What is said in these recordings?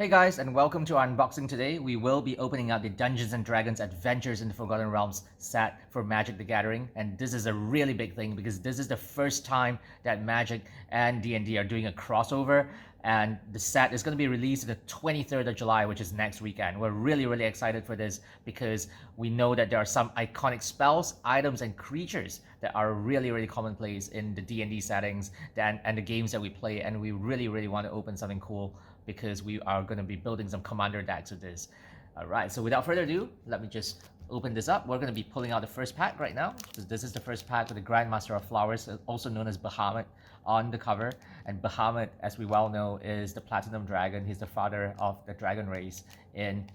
Hey guys, and welcome to our unboxing today. We will be opening up the Dungeons & Dragons Adventures in the Forgotten Realms set for Magic the Gathering, and this is a really big thing because this is the first time that Magic and D&D are doing a crossover, and the set is going to be released on the 23rd of July, which is next weekend. We're really excited for this because we know that there are some iconic spells, items, and creatures that are really commonplace in the D&D settings and the games that we play, and we really want to open something cool because we are going to be building some commander decks with this. Alright, so without further ado, let me just open this up. We're going to be pulling out the first pack right now. So this is the first pack with the Grandmaster of Flowers, also known as Bahamut, on the cover. And Bahamut, as we well know, is the Platinum Dragon. He's the father of the dragon race in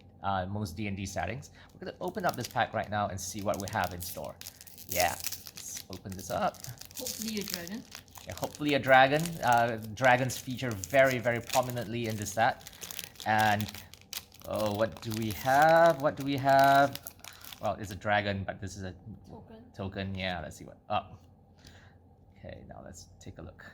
most D&D settings. We're going to open up this pack right now and see what we have in store. Yeah, let's open this up. Hopefully a dragon. Yeah, hopefully a dragon. Dragons feature very prominently in this set. And oh, what do we have? Well, it's a dragon, but this is a token. Yeah, let's see what. Oh, okay. Now let's take a look.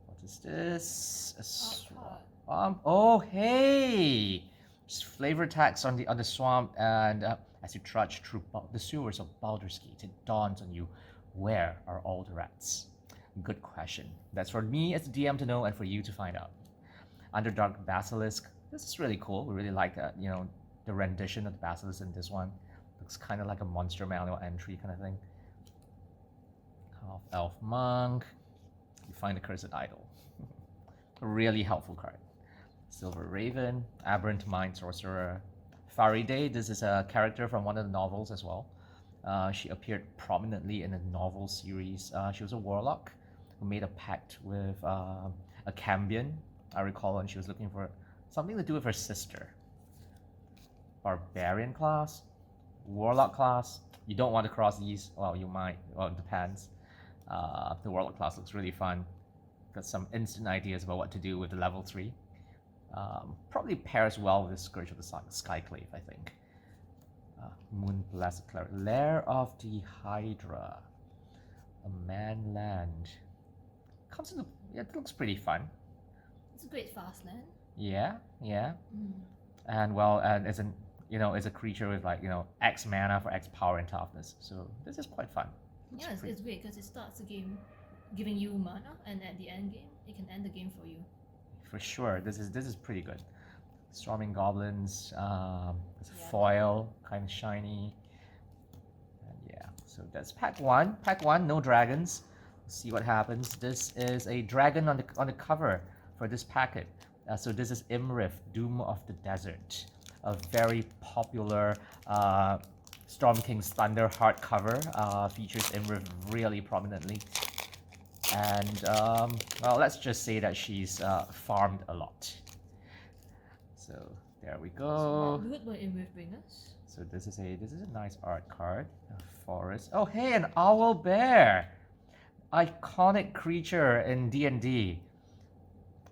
What is this? A swamp. Oh, hey! Just flavor text on the swamp, and as you trudge through the sewers of Baldur's Gate, it dawns on you: where are all the rats? Good question. That's for me as the DM to know and for you to find out. Underdark Basilisk. This is really cool. We really like that, the rendition of the Basilisk in this one. Looks kind of like a monster manual entry kind of thing. Half Elf Monk. You find the Cursed Idol. A really helpful card. Silver Raven. Aberrant Mind Sorcerer. Faride. This is a character from one of the novels as well. She appeared prominently in the novel series. She was a warlock who made a pact with a Cambion. I recall when she was looking for something to do with her sister. Barbarian class, warlock class. You don't want to cross these. Well, you might. Well, it depends. The warlock class looks really fun. Got some instant ideas about what to do with the level 3. Probably pairs well with the Scourge of the Skyclave, I think. Moon Blessed Cleric. Lair of the Hydra. A man land. Comes into. Yeah, it looks pretty fun. It's a great fast land. Yeah. And well, and it's a creature with X mana for X power and toughness. So this is quite fun. Yeah, it's great because it starts the game giving you mana, and at the end game, it can end the game for you. For sure, this is pretty good. Storming Goblins, foil, kind of shiny. And yeah, so that's pack one. Pack one, no dragons. Let's see what happens. This is a dragon on the cover for this packet. So this is Imrith, Doom of the Desert, a very popular Storm King's Thunder hardcover. Features Imrith really prominently. And well, let's just say that she's farmed a lot. So there we go. So what will Imrith bring us? So this is a nice art card. A forest. Oh hey, an owl bear, iconic creature in D&D,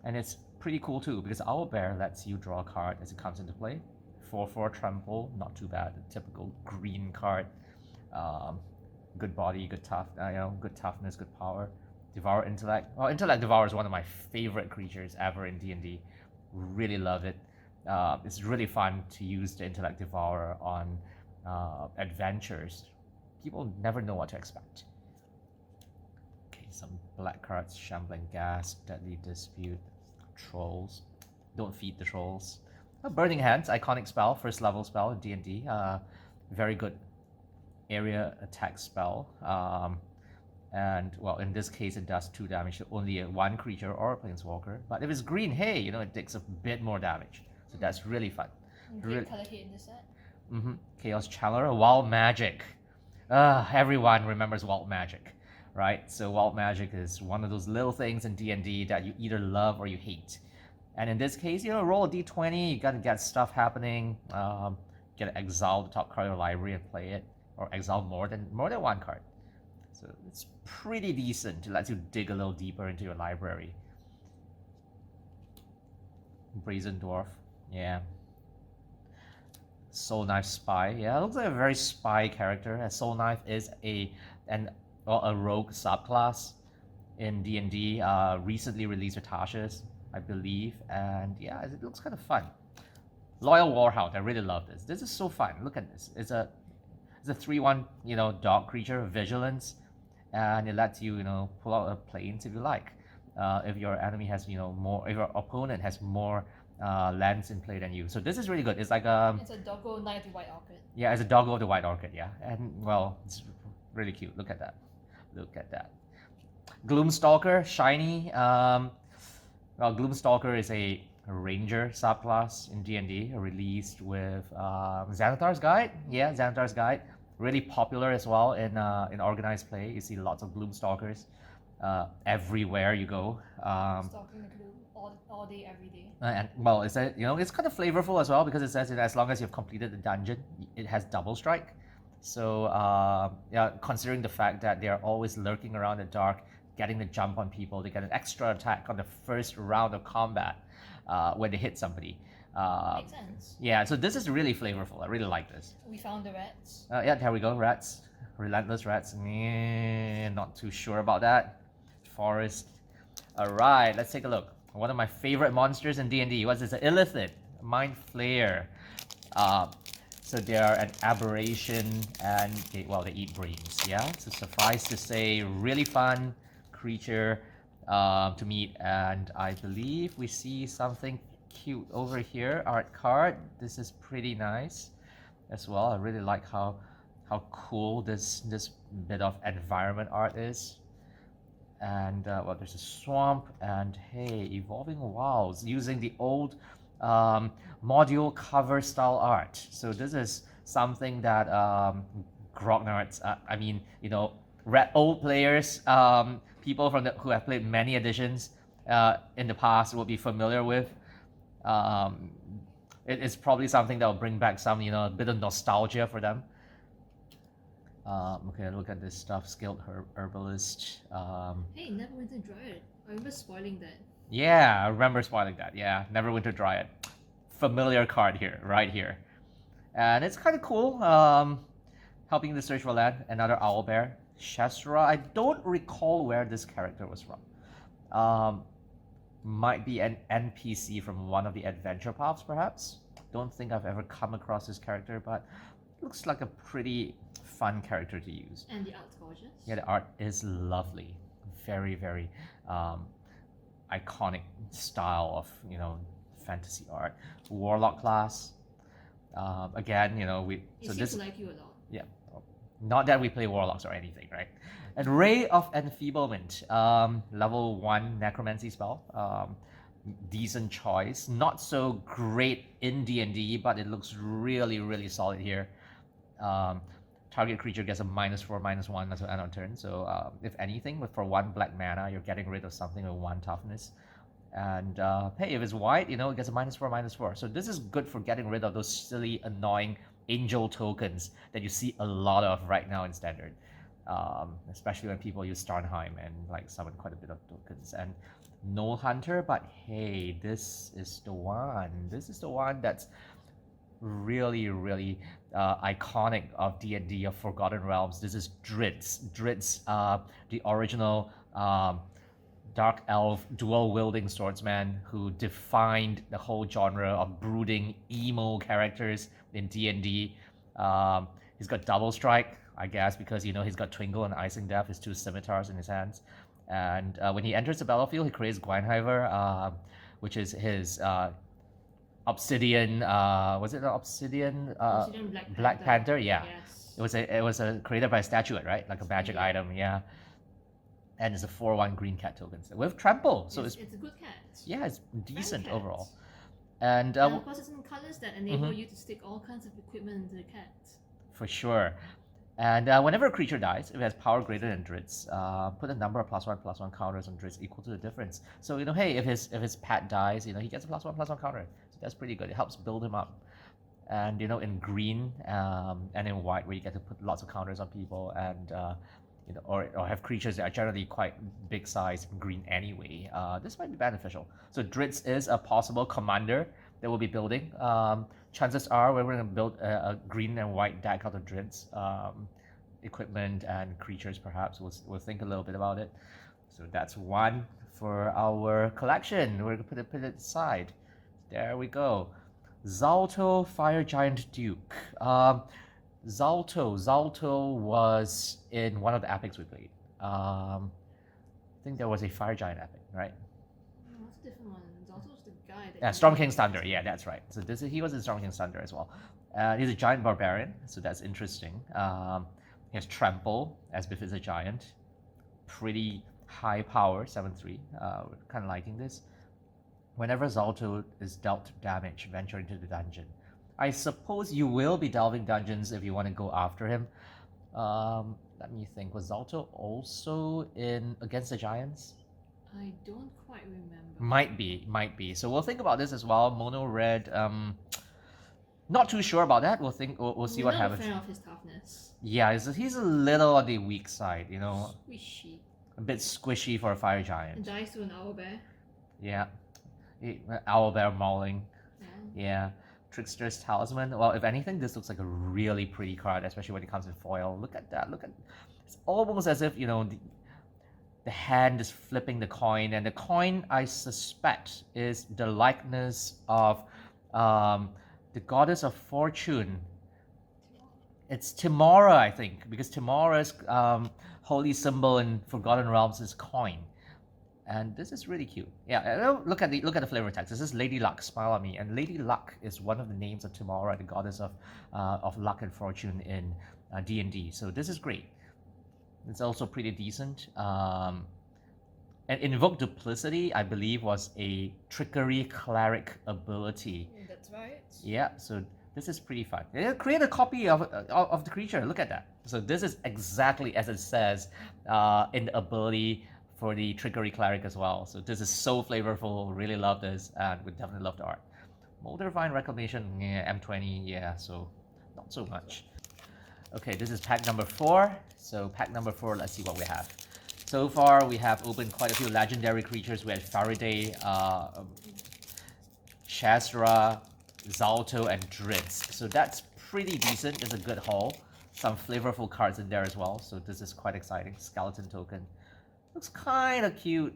and it's pretty cool too because owl bear lets you draw a card as it comes into play. 4/4 trample, not too bad. A typical green card. Good body, good good toughness, good power. Devour Intellect. Well, Intellect Devour is one of my favorite creatures ever in D&D. Really love it. It's really fun to use the Intellect Devourer on adventures. People never know what to expect. Okay, some black cards: Shambling Gas, Deadly Dispute, Trolls. Don't feed the trolls. Burning Hands, iconic spell, first level spell in D&D. Very good area attack spell. And well, in this case, it does 2 damage to only one creature or a planeswalker. But if it's green, hey, it takes a bit more damage. So that's really fun. Great color hit in this set. Chaos Channeler, Wild Magic. Everyone remembers Wild Magic, right? So Wild Magic is one of those little things in D&D that you either love or you hate. And in this case, roll a d20, you gotta get stuff happening. Get to exile the top card of your library and play it, or exile more than one card. So it's pretty decent. It lets you dig a little deeper into your library. Brazen Dwarf, yeah. Soul Knife Spy, yeah, it looks like a very spy character. As Soul Knife is a rogue subclass in D&D. Recently released with Tasha's. I believe. And yeah, it looks kind of fun. Loyal Warhound, I really love this. This is so fun. Look at this. It's a 3/1, dog creature, vigilance, and it lets you, pull out a plains if you like. If your enemy has, more, if your opponent has more lands in play than you. So this is really good. It's like It's a doggo knight of the white orchid. yeah, it's a doggo of the white orchid, yeah. And well, it's really cute. Look at that. Look at that. Gloom Stalker, shiny. Well, Gloom Stalker is a ranger subclass in D&D, released with Xanathar's Guide. Yeah, Xanathar's Guide. Really popular as well in organized play. You see lots of Gloom Stalkers everywhere you go. Stalking the gloom all day, every day. And well, it's it's kind of flavorful as well because it says as long as you've completed the dungeon, it has double strike. So yeah, considering the fact that they are always lurking around the dark, getting the jump on people, they get an extra attack on the first round of combat when they hit somebody. Makes sense. Yeah, so this is really flavorful. I really like this. We found the rats. Yeah, there we go, rats. Relentless rats. Not too sure about that. Forest. All right, let's take a look. One of my favorite monsters in D&D. What's this? An Illithid, Mind Flayer. So they are an aberration, and they eat brains. Yeah. So suffice to say, really fun creature to meet, and I believe we see something cute over here. Art card. This is pretty nice as well. I really like how cool this bit of environment art is. And well, there's a swamp, and hey, evolving wilds using the old module cover style art. So this is something that grognards, I mean, old players, people who have played many editions in the past will be familiar with. It's probably something that will bring back some, a bit of nostalgia for them. Okay, look at this stuff. Skilled Herbalist. Hey, Neverwinter Dryad. I remember spoiling that. Yeah, I remember spoiling that. Yeah, Neverwinter Dryad. Familiar card here, right here. And it's kind of cool. Helping the search for land. Another Owlbear. Shastra. I don't recall where this character was from. Might be an NPC from one of the adventure paths, perhaps. Don't think I've ever come across this character, but looks like a pretty fun character to use. And the art's gorgeous. Yeah, the art is lovely. Very, very iconic style of, fantasy art. Warlock class. Again, we... It seems to like you a lot. Yeah. Not that we play Warlocks or anything, right? And Ray of Enfeeblement. Level 1 Necromancy spell. Decent choice. Not so great in D&D, but it looks really, really solid here. Target creature gets a -4/-1 until end of turn. So if anything, for 1 black mana, you're getting rid of something with 1 toughness. And hey, if it's white, it gets a -4/-4. So this is good for getting rid of those silly, annoying angel tokens that you see a lot of right now in Standard. Especially when people use Starnheim and summon quite a bit of tokens. And no Hunter, but hey, this is the one. This is the one that's really, really iconic of D&D, of Forgotten Realms. This is Dritz. Dritz, the original Dark Elf dual-wielding swordsman who defined the whole genre of brooding emo characters in D&D. He's got double strike, I guess, because he's got Twinkle and Icing Death, his 2 scimitars in his hands. And when he enters the battlefield, he creates Gwynhiver, which is his Obsidian, was it an Obsidian? Obsidian Black Panther, yeah. Yes. It was created by a statuette, right? Like a magic item, yeah. And it's a 4/1 green cat token with trample, so it's a good cat. Yeah, it's decent cat. overall. And of course, it's in colors that enable you to stick all kinds of equipment into the cat. For sure. And whenever a creature dies, if it has power greater than Dritz, put a number of +1/+1 counters on Dritz equal to the difference. So hey, if his pet dies, he gets a +1/+1 counter. So that's pretty good. It helps build him up. And in green and in white, where you get to put lots of counters on people, and or have creatures that are generally quite big size in green anyway, this might be beneficial. So Dritz is a possible commander that we'll be building. Chances are we're going to build a green and white deck out of Dritz. Equipment and creatures, perhaps. We'll think a little bit about it. So that's one for our collection. We're gonna put it aside. There we go. Zalto Fire Giant Duke. Zalto was in one of the epics we played. I think there was a Fire Giant epic, right? No, that's a different one. Zalto's the guy that. Yeah, Storm King's Thunder. Yeah, that's right. So he was in Storm King's Thunder as well. He's a giant barbarian, so that's interesting. He has Trample, as befits a giant. Pretty high power, 7/3. We're kind of liking this. Whenever Zalto is dealt damage, venture into the dungeon. I suppose you will be delving dungeons if you want to go after him. Let me think. Was Zalto also in Against the Giants? I don't quite remember. Might be. So we'll think about this as well. Mono red. Not too sure about that. We'll see what happens. I'm not a fan of his toughness. Yeah, he's a little on the weak side, you know. Squishy. A bit squishy for a fire giant. And dies to an owlbear. Yeah. Owlbear mauling. Yeah. Yeah. Trickster's Talisman. Well, if anything, this looks like a really pretty card, especially when it comes in foil. Look at that. It's almost as if, you know, the hand is flipping the coin, and the coin, I suspect, is the likeness of the goddess of fortune. It's Timora, I think, because Timora's holy symbol in Forgotten Realms is coin. And this is really cute. Yeah, look at the flavor text. This is Lady Luck, smile at me. And Lady Luck is one of the names of Timora, the goddess of luck and fortune in D&D. So this is great. It's also pretty decent. And Invoke Duplicity, I believe, was a Trickery Cleric ability. That's right. Yeah, so this is pretty fun. Create a copy of the creature. Look at that. So this is exactly as it says in the ability for the Trickery Cleric as well. So this is so flavorful. Really love this, and we definitely love the art. Molder Vine Reclamation, yeah, M20, yeah, so not so much. Okay, this is pack number 4. So pack number 4, let's see what we have. So far, we have opened quite a few legendary creatures. We had Faraday, Shazra, Zalto, and Dritz. So that's pretty decent. It's a good haul. Some flavorful cards in there as well. So this is quite exciting. Skeleton token. Looks kind of cute.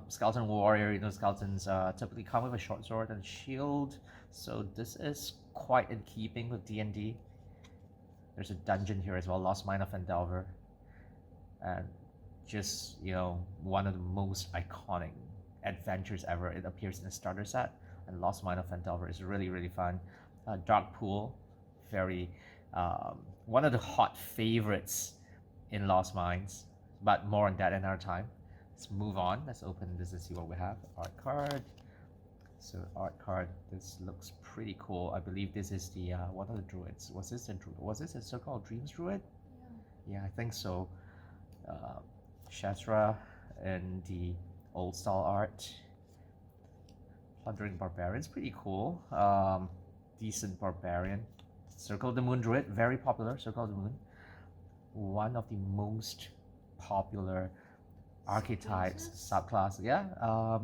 Skeleton warrior. You know, skeletons typically come with a short sword and shield. So this is quite in keeping with D&D. There's a dungeon here as well. Lost Mine of Endelver. And just, you know, one of the most iconic adventures ever. It appears in the starter set. And Lost Mine of Endelver is really, really fun. Dark Pool, very one of the hot favorites in Lost Mines, but more on that another time. Let's move on. Let's open this and see what we have. Art card. So art card. This looks pretty cool. I believe this is the one of the druids. Was this a Circle of Dreams druid? Yeah, I think so. Shazra and the old style art. Plundering Barbarian's pretty cool. Decent Barbarian. Circle of the Moon Druid, very popular. Circle of the Moon. One of the most popular archetypes, subclass, yeah,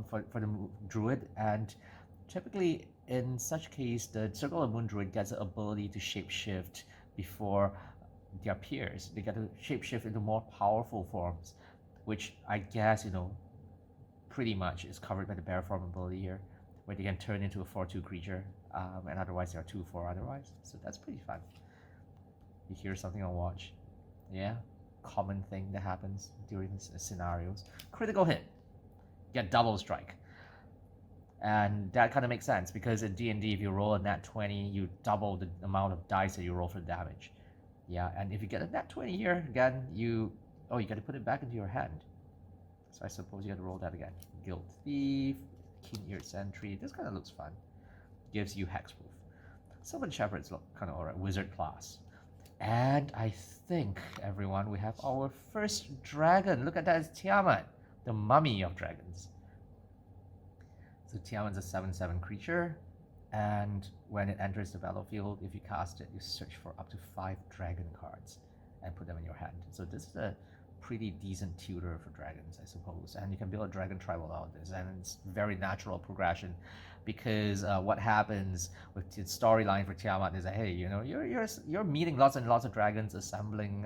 for the Druid. And typically, in such case, the Circle of the Moon Druid gets the ability to shapeshift before their peers. They get to shapeshift into more powerful forms, which I guess, you know, pretty much is covered by the Bear Form ability here, where they can turn into a 4/2 creature, and otherwise they are 2/4 otherwise. So that's pretty fun. You hear something on watch. Yeah, common thing that happens during these scenarios. Critical hit. Get double strike. And that kind of makes sense, because in D&D, if you roll a nat 20, you double the amount of dice that you roll for damage. Yeah, and if you get a nat 20 here, again, you got to put it back into your hand. So I suppose you got to roll that again. Guild Thief, Keen-Eared Sentry. This kind of looks fun. Gives you hexproof. Sylvan Shepherds look kind of alright. Wizard class. And I think, everyone, we have our first dragon. Look at that, it's Tiamat, the mummy of dragons. So Tiamat's a 7/7 creature, and when it enters the battlefield, if you cast it, you search for up to 5 dragon cards and put them in your hand. So this is a pretty decent tutor for dragons, I suppose. And you can build a dragon tribal out of this, and it's very natural progression, because what happens with the storyline for Tiamat is that, hey, you know, you're meeting lots and lots of dragons, assembling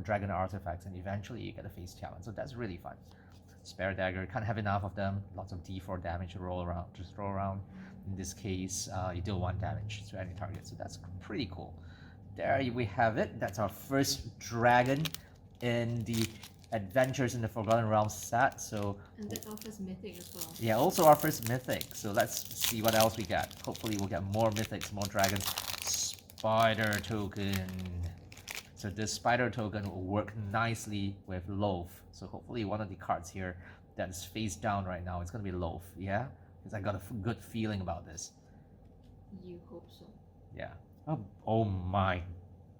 dragon artifacts, and eventually you get to face Tiamat. So that's really fun. Spare Dagger, can't have enough of them. Lots of D4 damage to roll around, to throw around. In this case, you deal 1 damage to any target, so that's pretty cool. There we have it. That's our first dragon in the Adventures in the Forgotten Realms set. So, And that's our first mythic as well. yeah, also our first mythic. So let's see what else we get. Hopefully we'll get more mythics, more dragons. Spider token. So this spider token will work nicely with Loaf. So hopefully one of the cards here that's face down right now is going to be Loaf, yeah? Because I got a good feeling about this. You hope so. Yeah. Oh my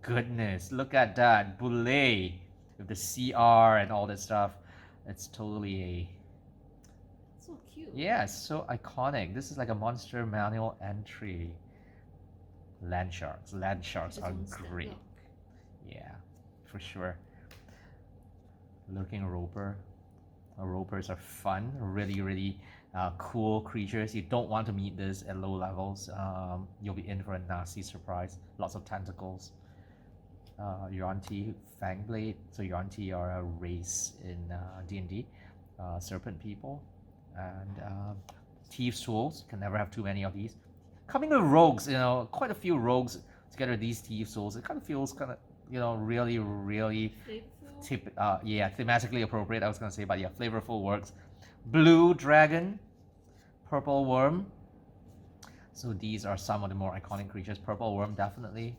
goodness. Look at that. Boule with the CR and all that stuff. It's totally a... So cute. Yeah, it's so iconic. This is like a monster manual entry. Land sharks. Land sharks are great. Yeah, for sure. Lurking Roper. Ropers are fun. Really cool creatures. You don't want to meet this at low levels. You'll be in for a nasty surprise. Lots of tentacles. Yuan-Ti Fangblade. So Yuan-Ti are a race in D&D. Serpent people. And Thieves' Souls. Can never have too many of these. Coming with rogues, quite a few rogues together with these Thieves' Souls. It kind of feels kind of, really thematically appropriate, I was going to say, but yeah, flavorful works. Blue Dragon, Purple Worm. So these are some of the more iconic creatures. Purple Worm, definitely.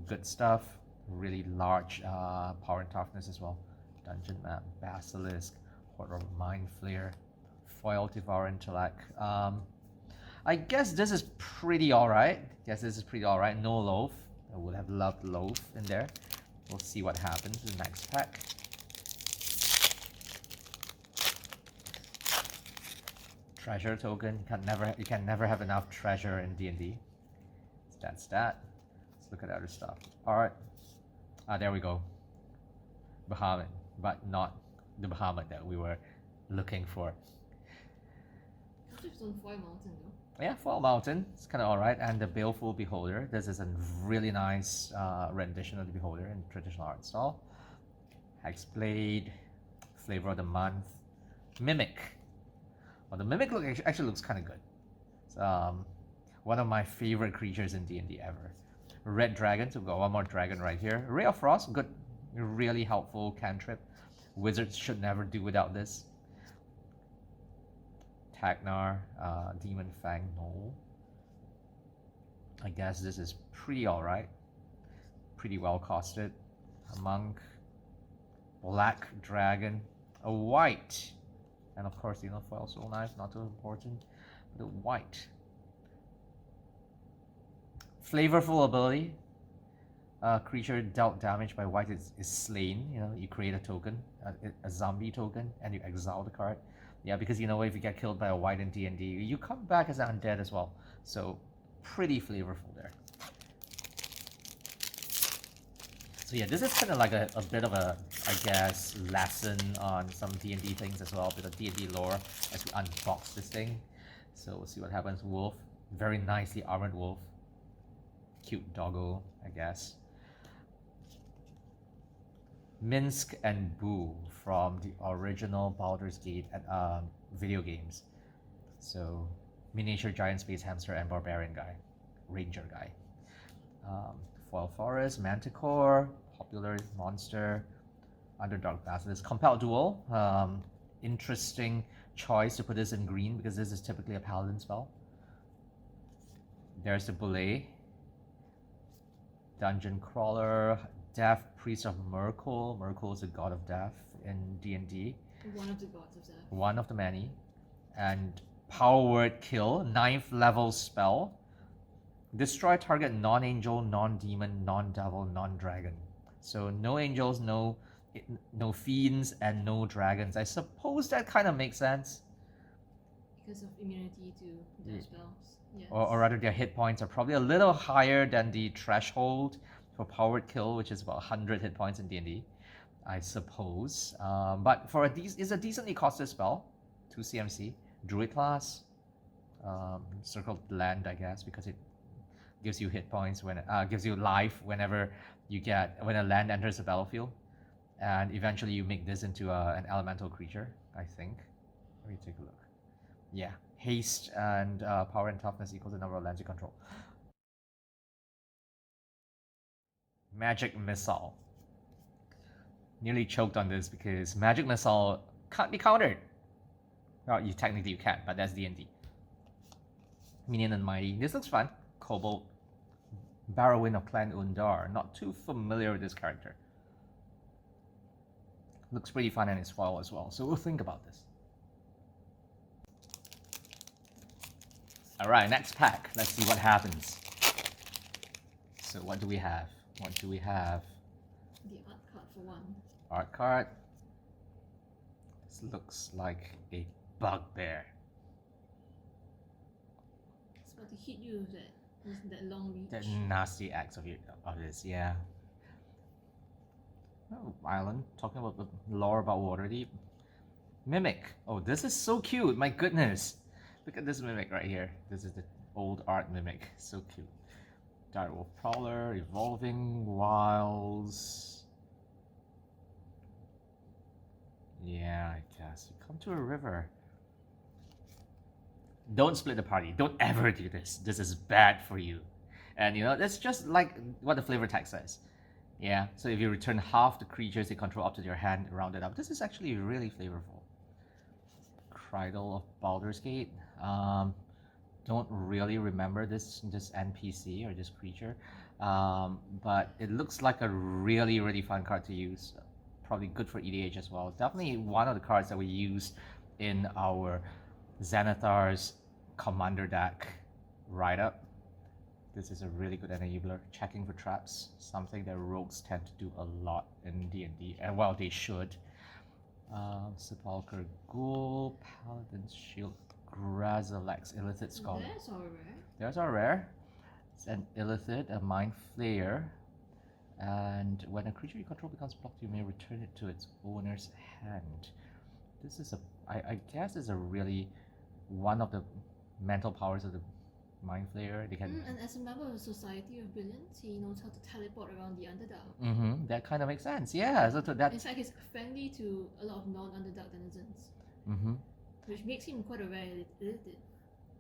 Good stuff. Really large power and toughness as well. Dungeon Map, Basilisk, Horde of Mind Flayer, Foil Devour Intellect. I guess this is pretty alright. No Loaf. I would have loved Loaf in there. We'll see what happens in the next pack. Treasure token. You can never have enough treasure in D&D. So that's that. Let's look at other stuff. Alright. There we go. Bahamut. But not the Bahamut that we were looking for. It's on Foil Mountain though. Yeah, Foil Mountain. It's kind of alright. And the Baleful Beholder. This is a really nice rendition of the Beholder in traditional art style. Hexblade. Flavor of the Month. Mimic. Well, the Mimic actually looks kind of good. It's one of my favorite creatures in D&D ever. Red Dragon. So we've got one more dragon right here. Ray of Frost. Good. Really helpful cantrip. Wizards should never do without this. Tagnar, Demon Fang Knoll. I guess this is pretty alright. Pretty well costed. A monk. Black Dragon. A white. And of course, foil soul knife, not too important. But a white. Flavorful ability. Creature dealt damage by white is slain. You create a token, a zombie token, and you exile the card. Yeah, because if you get killed by a white in D&D, you come back as an undead as well. So, pretty flavorful there. So yeah, this is kind of like a bit of a, I guess, lesson on some D&D things as well, a bit of D&D lore as we unbox this thing. So we'll see what happens. Wolf, very nicely armored wolf. Cute doggo, I guess. Minsk and Boo from the original Baldur's Gate video games. So, miniature giant space hamster and barbarian guy, ranger guy. Foil Forest, Manticore, popular monster, Underdark Basilisk. Compelled Duel, interesting choice to put this in green because this is typically a paladin spell. There's the Boule. Dungeon Crawler, Death Priest of Merkul. Merkul is the god of death in D&D. One of the gods of death. One of the many. And Power Word Kill, 9th level spell. Destroy target non-angel, non-demon, non-devil, non-dragon. So no angels, no fiends, and no dragons. I suppose that kind of makes sense. Because of immunity to their spells. Yes. Or rather, their hit points are probably a little higher than the threshold for Powered Kill, which is about 100 hit points in D&D, I suppose. But for it's a decently costed spell, 2 CMC, Druid class, circled land, I guess, because it gives you hit points gives you life when a land enters the battlefield, and eventually you make this into an elemental creature. I think. Let me take a look. Yeah, haste and power and toughness equals the number of lands you control. Magic Missile. Nearly choked on this because Magic Missile can't be countered. Well, you technically can, but that's D&D. Minion and Mighty. This looks fun. Cobalt. Barrowin of Clan Undar. Not too familiar with this character. Looks pretty fun in its foil as well, so we'll think about this. Alright, next pack. Let's see what happens. So what do we have? What do we have? The art card for one. Art card. This looks like a bugbear. It's about to hit you with that long reach. The nasty axe of this, yeah. Oh, island. Talking about the lore about Waterdeep. Mimic. Oh, this is so cute. My goodness. Look at this Mimic right here. This is the old art Mimic. So cute. Direwolf Prowler, Evolving Wilds. Yeah, I guess. You come to a river. Don't split the party. Don't ever do this. This is bad for you. And you know, that's just like what the flavor text says. Yeah, so if you return half the creatures you control up to your hand, round it up. This is actually really flavorful. Cridle of Baldur's Gate. Don't really remember this NPC or this creature, but it looks like a really fun card to use. Probably good for EDH as well. Definitely one of the cards that we use in our Xanathar's Commander deck write-up. This is a really good enabler. Checking for traps, something that rogues tend to do a lot in D&D, and well, they should. Sepulchre Ghoul, Paladin's Shield, Grazalex, Illithid Scholar. There's our rare. There's our rare. It's an Illithid, a Mind Flayer. And when a creature you control becomes blocked, you may return it to its owner's hand. This is I guess is a really one of the mental powers of the Mind Flayer. They can. And as a member of the Society of Brilliance, he knows how to teleport around the Underdark. That kind of makes sense. Yeah. So that. In fact, he's friendly to a lot of non-Underdark denizens. Which makes him quite a rare Illithid.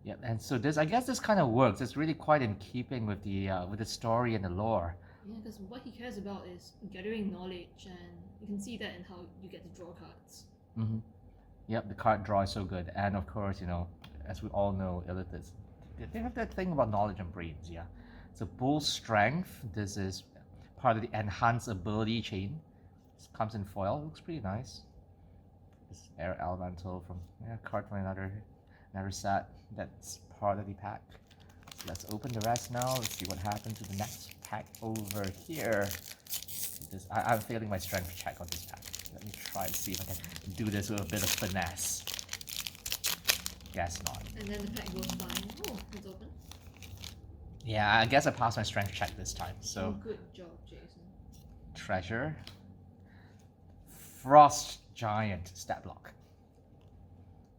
Yeah, and so I guess this kind of works. It's really quite in keeping with the story and the lore. Yeah, because what he cares about is gathering knowledge, and you can see that in how you get to draw cards. Yep, the card draw is so good, and of course, you know, as we all know, Illithids, they have that thing about knowledge and brains. Yeah, so Bull Strength. This is part of the enhanced ability chain. This comes in foil. It looks pretty nice. This Air Elemental from card from another set. That's part of the pack. So let's open the rest now. Let's see what happens to the next pack over here. I'm failing my strength check on this pack. Let me try and see if I can do this with a bit of finesse. Guess not. And then the pack goes fine. Oh, it's open. Yeah, I guess I passed my strength check this time. So good job, Jason. Treasure. Frost Giant stat block.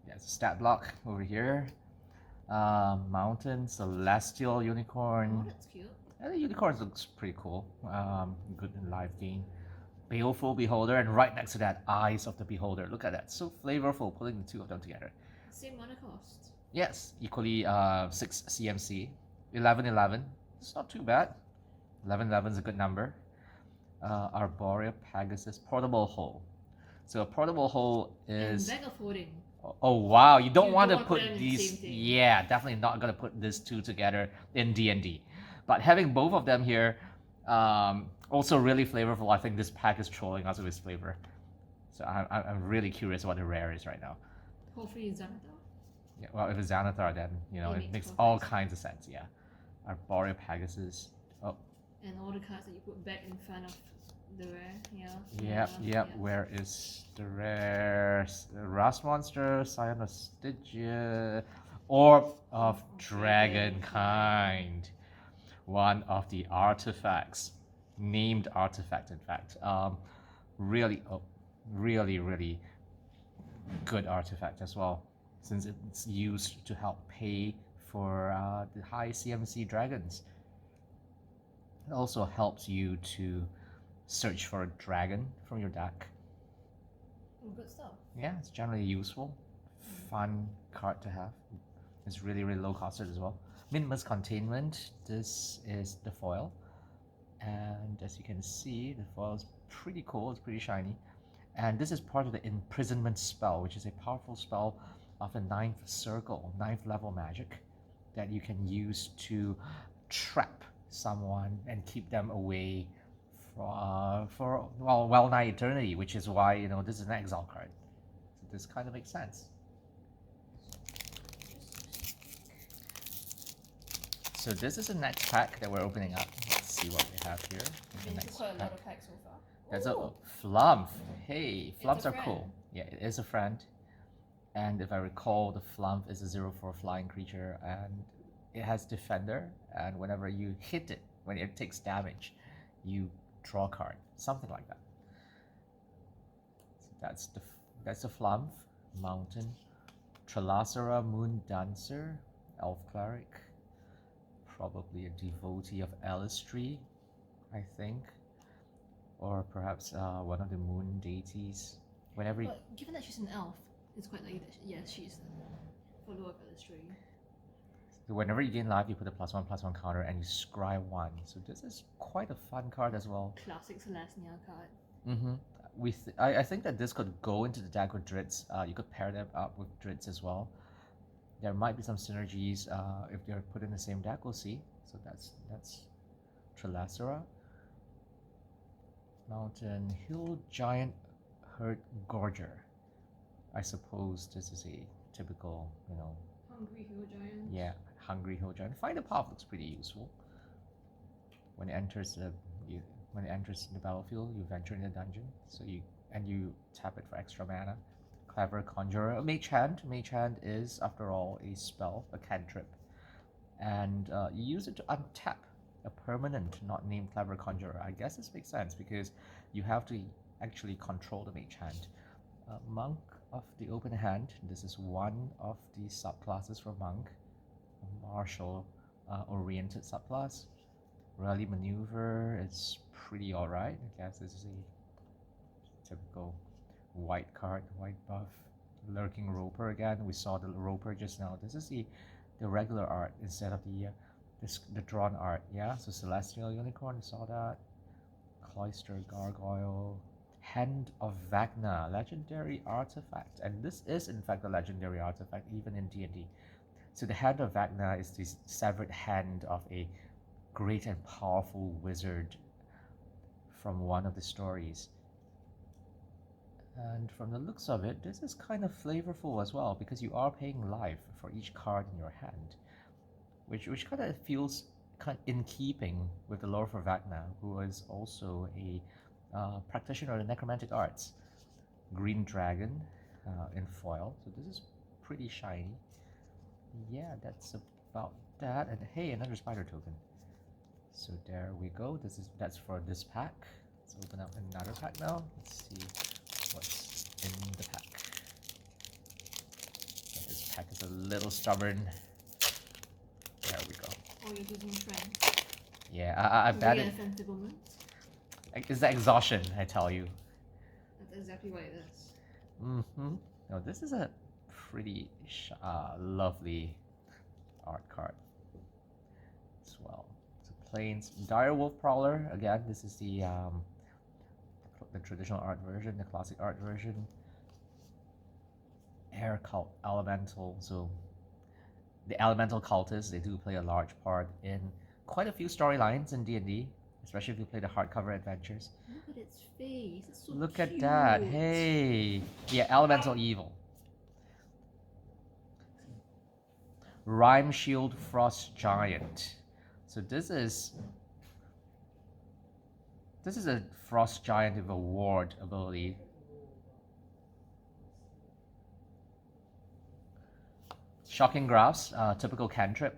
Yeah, it's a stat block over here. Mountain Celestial Unicorn. Oh, that's cute. Yeah, the unicorn looks pretty cool. Good in live gain. Baleful Beholder, and right next to that, Eyes of the Beholder. Look at that, so flavorful, putting the two of them together. Same mana cost. Yes, equally 6 CMC. 11-11. It's not too bad. 11-11 is a good number. Arborea Pegasus Portable Hole. So a portable hole is. And bag of holding. Oh wow! You don't want to don't put want these. the Yeah, definitely not gonna put these two together in D&D. But having both of them here, also really flavorful. I think this pack is trolling us with its flavor. So I'm really curious what the rare is right now. Hopefully it's Xanathar. Yeah, well, if it's Xanathar, then you know it makes perfect all sense. kinds of sense. Yeah, Arborea Pegasus. Oh. And all the cards that you put back in front of the rare. Yep. Where is the rare? Rust Monster, Scion of Stygia, Orb of Dragonkind. One of the artifacts, named artifact, in fact. Really good artifact as well, since it's used to help pay for the high CMC dragons. It also helps you to search for a dragon from your deck. Good stuff. Yeah, it's generally useful. Fun card to have. It's really, really low costed as well. Minimus Containment. This is the foil. And as you can see, the foil is pretty cool. It's pretty shiny. And this is part of the Imprisonment spell, which is a powerful spell of the 9th circle, 9th level magic that you can use to trap someone and keep them away for well nigh eternity, which is why, you know, this is an exile card. So this kind of makes sense. So this is the next pack that we're opening up. Let's see what we have here. Been through quite a lot of packs so far. There's Ooh, a Flump. Hey, It's Flumps a are friend. cool. Yeah, it is a friend. And if I recall, the Flump is a 0/4 flying creature, and it has Defender. And whenever you hit it, when it takes damage, you draw a card, something like that. So that's the Flump. Mountain, Trilacera, Moon Dancer, Elf Cleric, probably a devotee of Elistry, I think, or perhaps one of the moon deities. Whenever But given that she's an elf, it's quite likely that yes, she's the follower of Elistry. whenever you gain life, you put a +1/+1 counter and you scry 1. So this is quite a fun card as well. Classic Celestia card. Mm-hmm. I think that this could go into the deck with Dritz. You could pair them up with Dritz as well. There might be some synergies if they're put in the same deck. We'll see. So that's Trilacera. Mountain Hill Giant Herd Gorger. I suppose this is a typical, you know, Hungry Hill Giant. yeah, hungry hill giant. Find a path looks pretty useful. When it enters the battlefield, you venture in the dungeon. So you tap it for extra mana. Clever Conjurer. Mage Hand. Mage Hand is, after all, a spell, a cantrip, and you use it to untap a permanent not named Clever Conjurer. I guess this makes sense because you have to actually control the Mage Hand. Monk of the Open Hand. This is one of the subclasses for Monk. A martial oriented subclass. Rally Maneuver is pretty alright. I guess this is a typical white card, white buff. Lurking Roper again. We saw the Roper just now. This is the regular art instead of the drawn art. Yeah, so Celestial Unicorn, we saw that. Cloister Gargoyle. Hand of Vagna, legendary artifact, and this is in fact a legendary artifact even in D&D. So the Hand of Vagna is the severed hand of a great and powerful wizard from one of the stories. And from the looks of it, this is kind of flavorful as well because you are paying life for each card in your hand, which kind of feels in keeping with the lore for Vagna, who is also a practitioner of the necromantic arts. Green Dragon in foil, so this is pretty shiny. Yeah, that's about that. And hey, another spider token. So there we go. That's for this pack. Let's open up another pack now. Let's see what's in the pack. And this pack is a little stubborn. There we go. Oh, you're losing friends. Yeah, I bet it. Reinventable. It's the exhaustion, I tell you. That's exactly what it is. Mm-hmm. Now this is a pretty lovely art card as well. So Plains Direwolf Prowler. Again, this is the traditional art version, the classic art version. Air Cult Elemental. So the Elemental Cultists, they do play a large part in quite a few storylines in D&D. Especially if you play the hardcover adventures. Look at its face. It's so Look cute. at that. Hey. Yeah, Elemental Evil. Rhyme Shield Frost Giant. So this is a Frost Giant with a ward ability. Shocking Graphs, typical cantrip.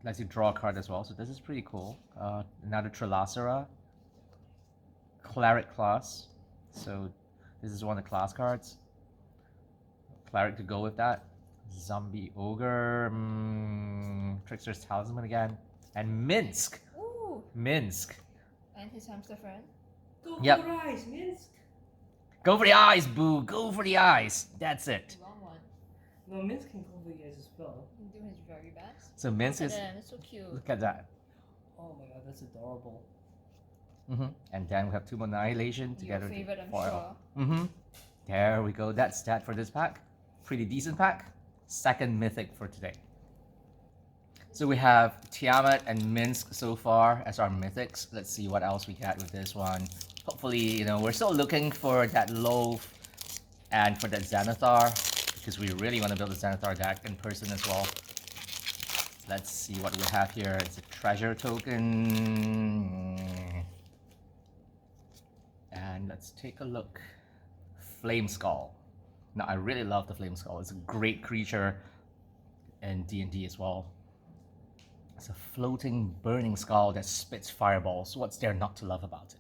Lets you draw a card as well, so this is pretty cool. Another Trilacera. Cleric class. So this is one of the class cards. Cleric to go with that. Zombie Ogre. Trickster's Talisman again. And Minsk. Ooh. Minsk. And his hamster friend. Go Yep. for eyes, Minsk! Go for the eyes, boo! Go for the eyes! That's it. Wrong one. No, Minsk can go for the eyes as well. He do his very best. So Minsk Look is... at them, it's so cute. Look at that. Oh my god, that's adorable. And then we have 2 more Annihilation Your together. with favorite, I'm foil. sure. There we go. That's that for this pack. Pretty decent pack. Second mythic for today. So we have Tiamat and Minsk so far as our mythics. Let's see what else we get with this one. Hopefully, you know, we're still looking for that Loaf and for that Xanathar, because we really want to build a Xanathar deck in person as well. Let's see what we have here. It's a treasure token. And let's take a look. Flame Skull. Now, I really love the Flame Skull. It's a great creature in D&D as well. It's a floating, burning skull that spits fireballs. What's there not to love about it?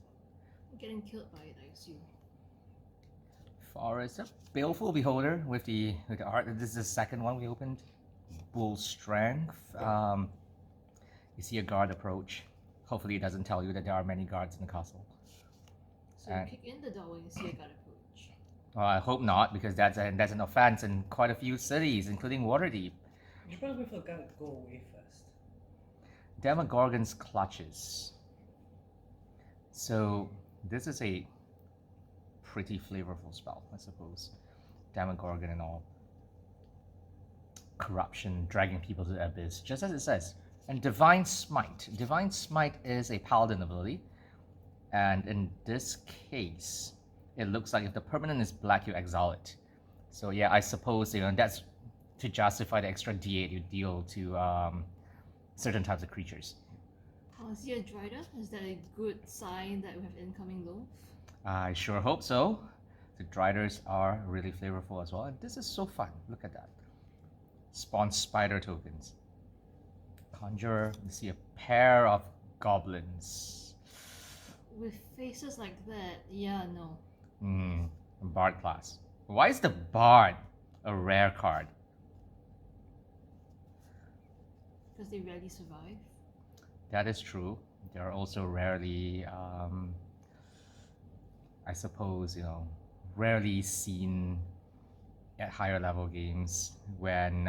Getting killed by it, I assume. Forest, a Baleful Beholder with the art. This is the second one we opened. Bull Strength. You see a guard approach. Hopefully it doesn't tell you that there are many guards in the castle. So you kick in the door when you see a guard approach. Well, I hope not, because that's an offense in quite a few cities, including Waterdeep. You should probably forgot to go away first. Demogorgon's Clutches. So this is a pretty flavorful spell, I suppose. Demogorgon and all. Corruption, dragging people to the abyss, just as it says. And Divine Smite. Divine Smite is a paladin ability. And in this case, it looks like if the permanent is black, you exile it. So yeah, I suppose, you know, that's to justify the extra D8 you deal to certain types of creatures. Oh, is he a Drider? Is that a good sign that we have incoming Loaf? I sure hope so. The Driders are really flavorful as well. And this is so fun. Look at that. Spawn spider tokens. Conjurer, you see a pair of goblins. With faces like that, yeah, no. Bard class. Why is the Bard a rare card? Because they rarely survive. That is true. They are also rarely, I suppose, you know, rarely seen at higher level games when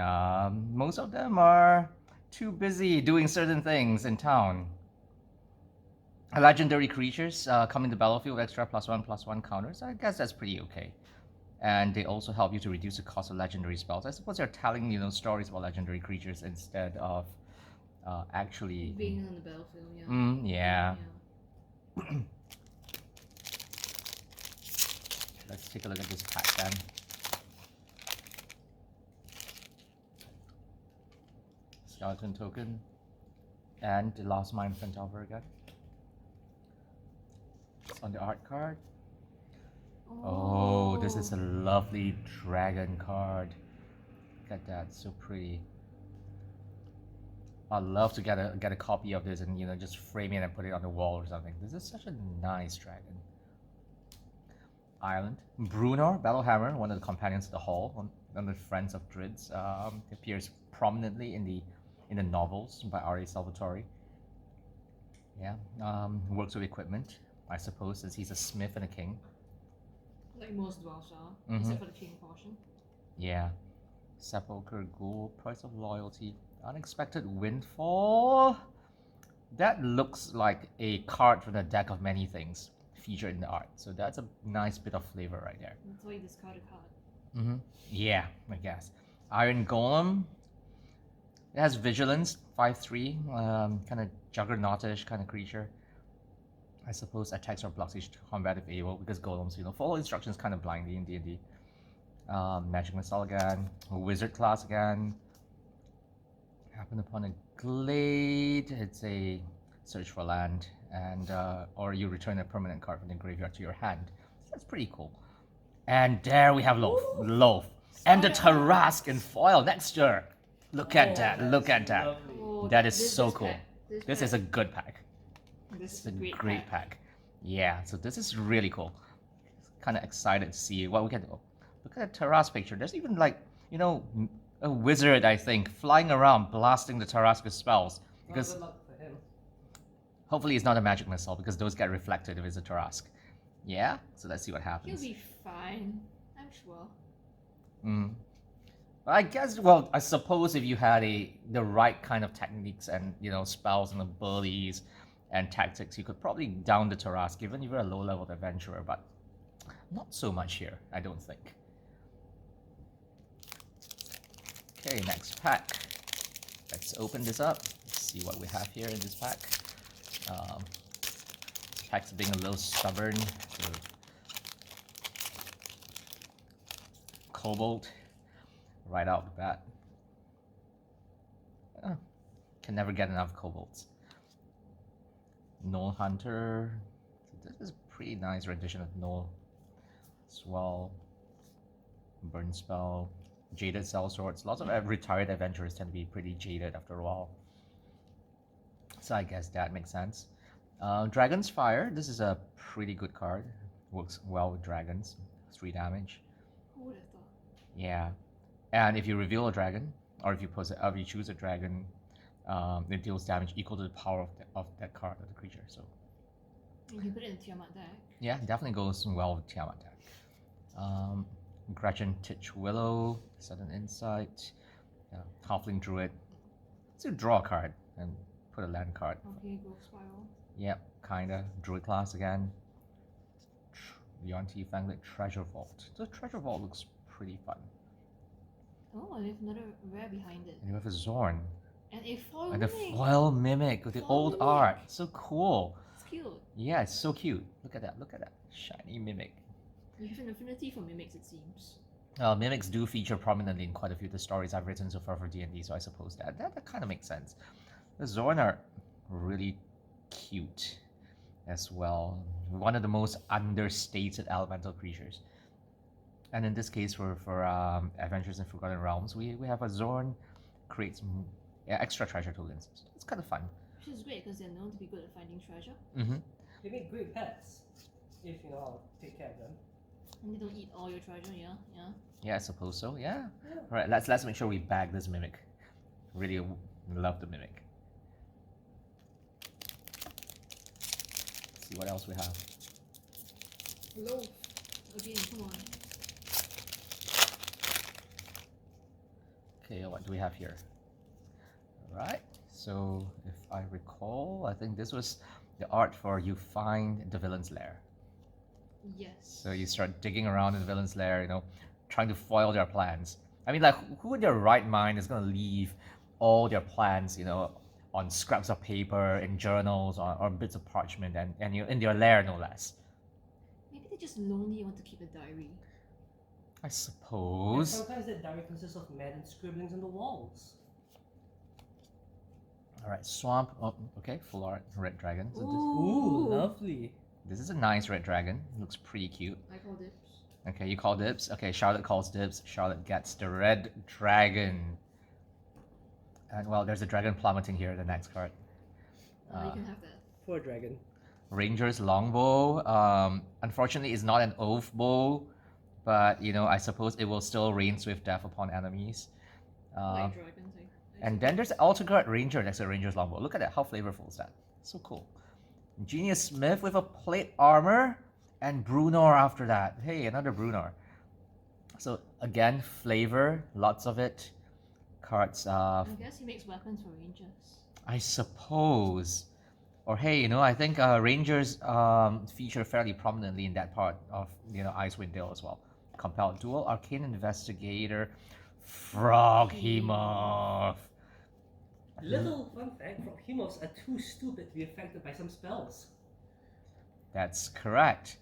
most of them are too busy doing certain things in town. Legendary creatures come into battlefield with extra +1/+1 counters. I guess that's pretty okay. And they also help you to reduce the cost of legendary spells. I suppose they're telling, you know, stories about legendary creatures instead of actually being on the battlefield, yeah. Let's take a look at this pack then. Skeleton token and the Lost Mine Phantover again. It's on the art card. Oh, this is a lovely dragon card. Look at that, so pretty. I'd love to get a copy of this and, you know, just frame it and put it on the wall or something. This is such a nice dragon. Island. Brunor, Battlehammer, one of the companions of the Hall, one of the friends of Dritz, appears prominently in the novels by R.A. Salvatore. Yeah, works with equipment, I suppose, since he's a smith and a king. Like most dwarves are, except for the king portion. Yeah. Sepulchre Ghoul, Price of Loyalty, Unexpected Windfall. That looks like a card from the deck of many things featured in the art. So that's a nice bit of flavor right there. That's why you discard a card. Yeah, I guess. Iron Golem. It has Vigilance, 5/3, kind of Juggernautish kind of creature. I suppose attacks or blocks each combat if able, because Golems, you know, follow instructions kind of blindly in D&D. Magic Missile again, Wizard class again. Happen upon a glade. It's a search for land, and or you return a permanent card from the graveyard to your hand. So that's pretty cool. And there we have Loaf. Ooh, Loaf. And the Tarask in foil next year. Look at that. Look at that. Oh, that is so cool. This is a pack. good pack. This is a great pack. Yeah, so this is really cool. Kind of excited to see what we can do. Look at the Tarask picture. There's even, like, you know, a wizard, I think, flying around blasting the Tarask with spells. Because good luck for him. Hopefully it's not a magic missile because those get reflected if it's a Tarask. Yeah? So let's see what He'll happens. be fine, I'm sure. Mm. I guess, well, I suppose if you had the right kind of techniques and, spells and abilities and tactics, you could probably down the Tarask, even if you're a low-level adventurer, but not so much here, I don't think. Okay, next pack. Let's open this up. Let's see what we have here in this pack. This pack's being a little stubborn. So Cobalt, right out the bat. Oh, can never get enough Cobalts. Null Hunter. This is a pretty nice rendition of Null as well. Burn Spell. Jaded Sellswords. Lots of retired adventurers tend to be pretty jaded after a while. So I guess that makes sense. Dragon's Fire. This is a pretty good card. Works well with dragons. 3 damage. Who would have thought? Yeah. And if you reveal a dragon, or if you choose a dragon, it deals damage equal to the power of that card, of the creature. So You can put it in Tiamat deck. yeah, definitely goes well with Tiamat deck. Gretchen Titch Willow, Sudden Insight, Halfling Druid. So draw a card and put a land card. Okay, Growth Spiral. Yep, kinda. Druid class again. Yonti Fanglit Treasure Vault. The Treasure Vault looks pretty fun. Oh, and there's another rare behind it. And you have a Zorn. And a foil And the mimic. foil mimic with the Foil old mimic. art. So cool. It's cute. Yeah, it's so cute. Look at that. Look at that. Shiny mimic. You have an affinity for mimics, it seems. Mimics do feature prominently in quite a few of the stories I've written so far for D&D, so I suppose that kind of makes sense. The Zorn are really cute as well. One of the most understated elemental creatures. And in this case, for Adventures in Forgotten Realms, we have a Zorn creates extra treasure tokens. So it's kind of fun. Which is great because they're known to be good at finding treasure. Mm-hmm. They make great pets if you know how to take care of them. And they don't eat all your treasure, yeah? Yeah, I suppose so. Yeah. Yeah. All right, let's make sure we bag this mimic. Really love the mimic. Let's see what else we have. Loaf. Again, come on. Okay, what do we have here? All right. So if I recall, I think this was the art for you find the villain's lair. Yes. So you start digging around in the villain's lair, trying to foil their plans. I mean, like, who in their right mind is going to leave all their plans, on scraps of paper, in journals, or bits of parchment, and in their lair, no less? Maybe they're just lonely and want to keep a diary. I And suppose. sometimes that diary consists of maddened scribblings on the walls. All right, swamp. Oh, okay, full art, red dragon. So Ooh. Lovely. this is a nice red dragon. Looks pretty cute. I call dips. Okay, you call dibs. Okay, Charlotte calls dibs. Charlotte gets the red dragon. And well, there's a dragon plummeting here. The next card. You can have that. Poor dragon. Ranger's longbow. Unfortunately, it's not an oath bow, but I suppose it will still rain swift death upon enemies. Like dragons, And then there's Alterguard Ranger next to Ranger's longbow. Look at that, how flavorful is that? So cool. Genius Smith with a plate armor, and Brunor after that. Hey, another Brunor. So again, flavor, lots of it. Cards. I guess he makes weapons for rangers. I suppose. Or hey, I think Rangers feature fairly prominently in that part of Icewind Dale as well. Compelled Duel, Arcane Investigator, Froghemoth. Little fun fact, Froghemoths are too stupid to be affected by some spells. That's correct.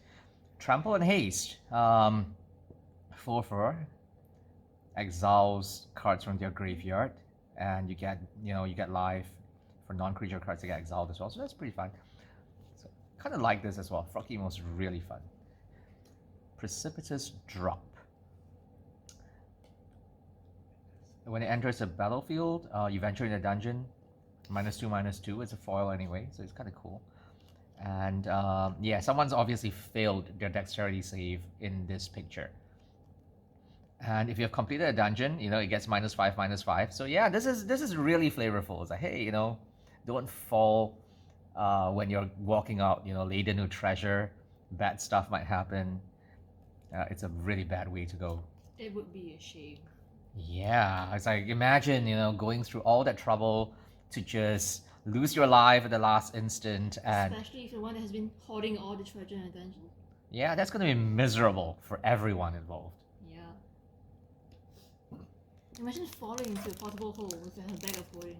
Trample and Haste. 4/4. Exiles cards from their graveyard, and you get life for non-creature cards to get exiled as well. So that's pretty fun. So kind of like this as well. Froghemoth is really fun. Precipitous Drop. When it enters a battlefield, you venture in a dungeon. -2/-2. It's a foil anyway, so it's kind of cool. And yeah, someone's obviously failed their dexterity save in this picture. And if you have completed a dungeon, it gets -5/-5. So yeah, this is really flavorful. It's like, hey, don't fall when you're walking out, laden with treasure, bad stuff might happen. It's a really bad way to go. It would be a shame. Yeah, it's like imagine, going through all that trouble to just lose your life at the last instant, and Especially if you're one that has been hoarding all the treasure in a dungeon. yeah, that's gonna be miserable for everyone involved. Yeah. Imagine falling into a portable hole with a bag of hoarding.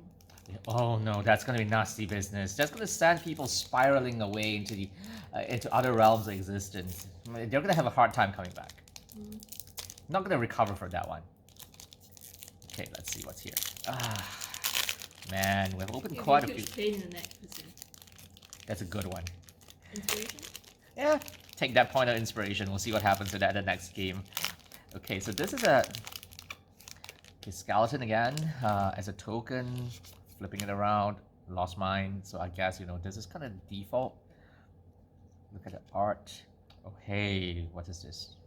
Oh no, that's gonna be nasty business. That's gonna send people spiraling away into other realms of existence. They're gonna have a hard time coming back. Not gonna recover from that one. Okay, let's see what's here. Man, we've opened quite a few. Pain in the neck, listen. That's a good one. Inspiration? Yeah, take that point of inspiration. We'll see what happens to that in the next game. Okay, so this is a skeleton again, as a token. Flipping it around, lost mine. So I guess this is kind of default. Look at the art. Oh hey, what is this?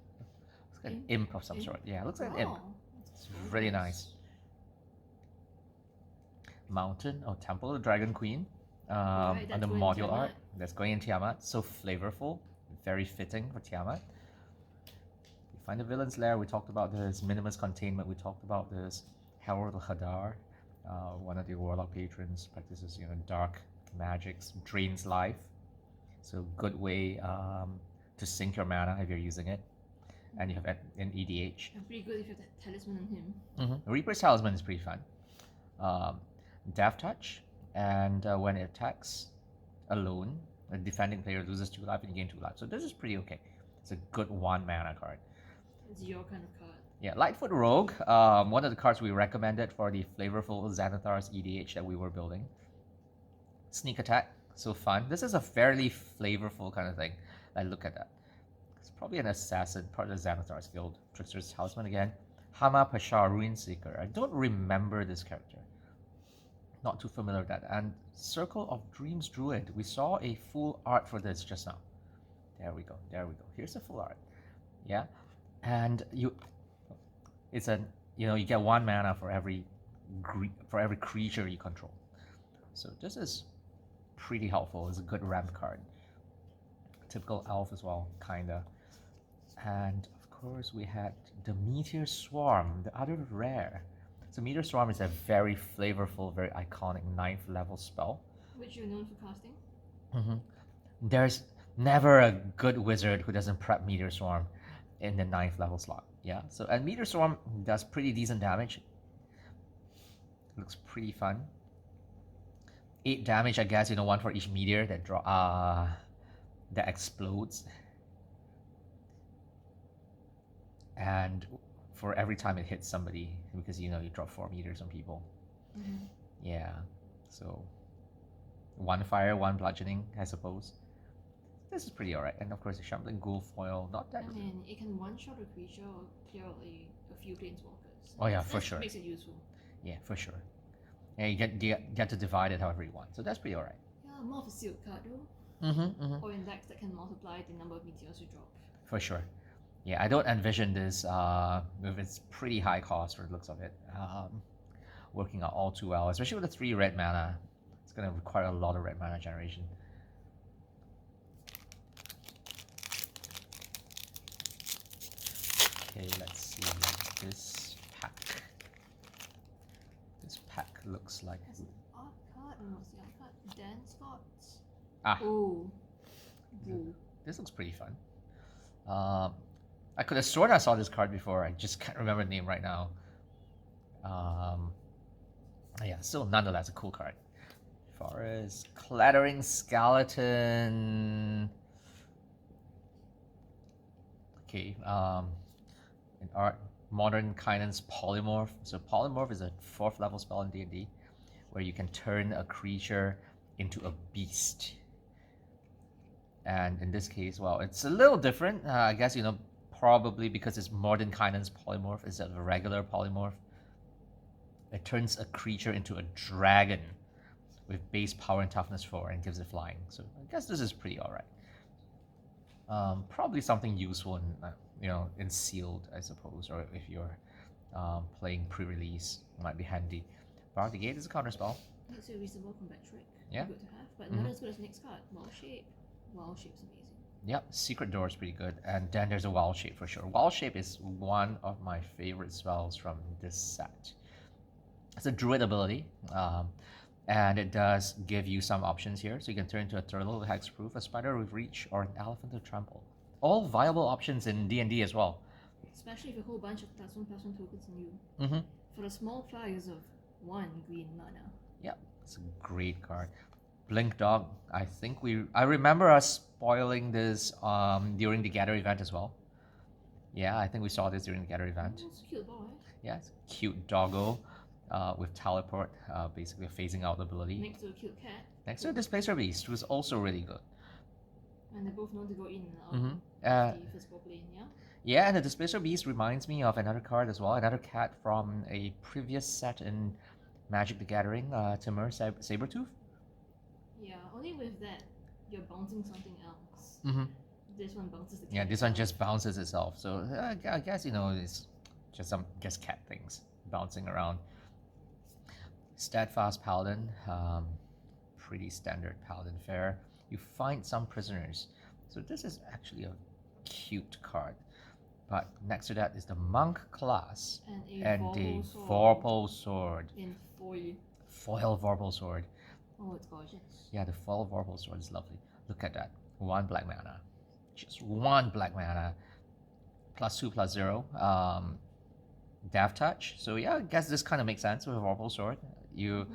Looks like an imp of some sort. Yeah, it looks like an imp. It's really nice. Mountain, Temple of the Dragon Queen. Right, on the that's going in module Tiamat. art. That's going in Tiamat. So flavorful, very fitting for Tiamat. You find the villain's lair. We talked about this. Minimus containment. We talked about this. Herald of Hadar. One of the warlock patrons practices, dark magics, drains life. So good way to sink your mana if you're using it. And you have an EDH. And pretty good if you have that talisman on him. Reaper's Talisman is pretty fun. Death Touch, and when it attacks alone, the defending player loses 2 life and you gain 2 life. So this is pretty okay. It's a good 1 mana card. It's your kind of card. Yeah, Lightfoot Rogue, one of the cards we recommended for the flavorful Xanathar's EDH that we were building. Sneak attack, so fun. This is a fairly flavorful kind of thing. Like, look at that. It's probably an assassin, part of the Xanathar's Guild. Trickster's Talisman again. Hama Pasha, Ruin Seeker. I don't remember this character. Not too familiar with that. And Circle of Dreams Druid. We saw a full art for this just now. There we go. Here's the full art. Yeah. And it's you get 1 mana for every creature you control. So this is pretty helpful. It's a good ramp card. Typical elf as well, kinda. And of course we had the Meteor Swarm, the other rare. So Meteor Swarm is a very flavorful, very iconic 9th level spell. Which you're known for casting. There's never a good wizard who doesn't prep Meteor Swarm in the 9th level slot. Yeah, so and Meteor Swarm does pretty decent damage. Looks pretty fun. 8 damage, I guess, 1 for each meteor that explodes. And for every time it hits somebody, because you drop 4 meters on people. Yeah, so 1 fire, 1 bludgeoning, I suppose. This is pretty alright. And of course the Shambling Ghoul foil, not that. I mean, it can one-shot a creature or clear out a few planeswalkers. Oh yeah, for That sure. makes it useful. Yeah, for sure. And you get to divide it however you want. So that's pretty alright. Yeah, more of a sealed card though. Or in decks that can multiply the number of meteors you drop. For sure. Yeah, I don't envision this with its pretty high cost for the looks of it working out all too well, especially with the 3 red mana. It's going to require a lot of red mana generation. Okay, let's see this pack. This pack looks like... That's an odd card. And what's the other card? Dan Scott's. Ah. Ooh. Ooh. This looks pretty fun. I could have sworn I saw this card before. I just can't remember the name right now. Yeah, still nonetheless a cool card. Forest, Clattering Skeleton. Okay, in art, Modern Kindness Polymorph. So Polymorph is a 4th level spell in D&D where you can turn a creature into a beast. And in this case, well, it's a little different. I guess, probably because it's Modern Kindness Polymorph instead of a regular Polymorph. It turns a creature into a dragon with base power and toughness 4 and gives it flying. So I guess this is pretty alright. Probably something useful in sealed, I suppose, or if you're playing pre-release, it might be handy. Bar the Gate is a counter spell. It's a reasonable combat trick. Yeah. Good to have, but Mhm. not as good as next card. Wild Shape. Wild Shape's amazing. Yep, Secret Door is pretty good, and then there's a Wild Shape for sure. Wild Shape is one of my favorite spells from this set. It's a druid ability, and it does give you some options here. So you can turn into a turtle with hexproof, a spider with reach, or an elephant with trample. All viable options in D&D as well. Especially if a whole bunch of +1/+1 tokens in you. Mm-hmm. For the small price of 1 green mana. Yep, it's a great card. Blink Dog, I remember us spoiling this during the Gather event as well. Yeah, I think we saw this during the Gather event. Oh, it's a cute boy. Yeah, it's a cute doggo with teleport, basically a phasing out ability. Next to a cute cat. Next to a Displacer Beast, who's also really good. And they're both known to go in Mhm. and out of the physical plane, yeah? Yeah, and the Displacer Beast reminds me of another card as well, another cat from a previous set in Magic the Gathering, Timur Sabertooth. Yeah, only with that, you're bouncing something else. Mm-hmm. This one bounces the cat. Yeah, this one just bounces itself. So I guess, it's just cat things bouncing around. Steadfast Paladin, pretty standard Paladin fare. You find some prisoners. So this is actually a cute card. But next to that is the Monk class And the Vorpal Vorpal Sword. in foil. Foil Vorpal Sword. Oh, it's gorgeous. Yeah, the Foil Vorpal Sword is lovely. Look at that. 1 black mana. Just 1 black mana. +2/+0. Death Touch. So yeah, I guess this kind of makes sense with a Vorpal Sword. You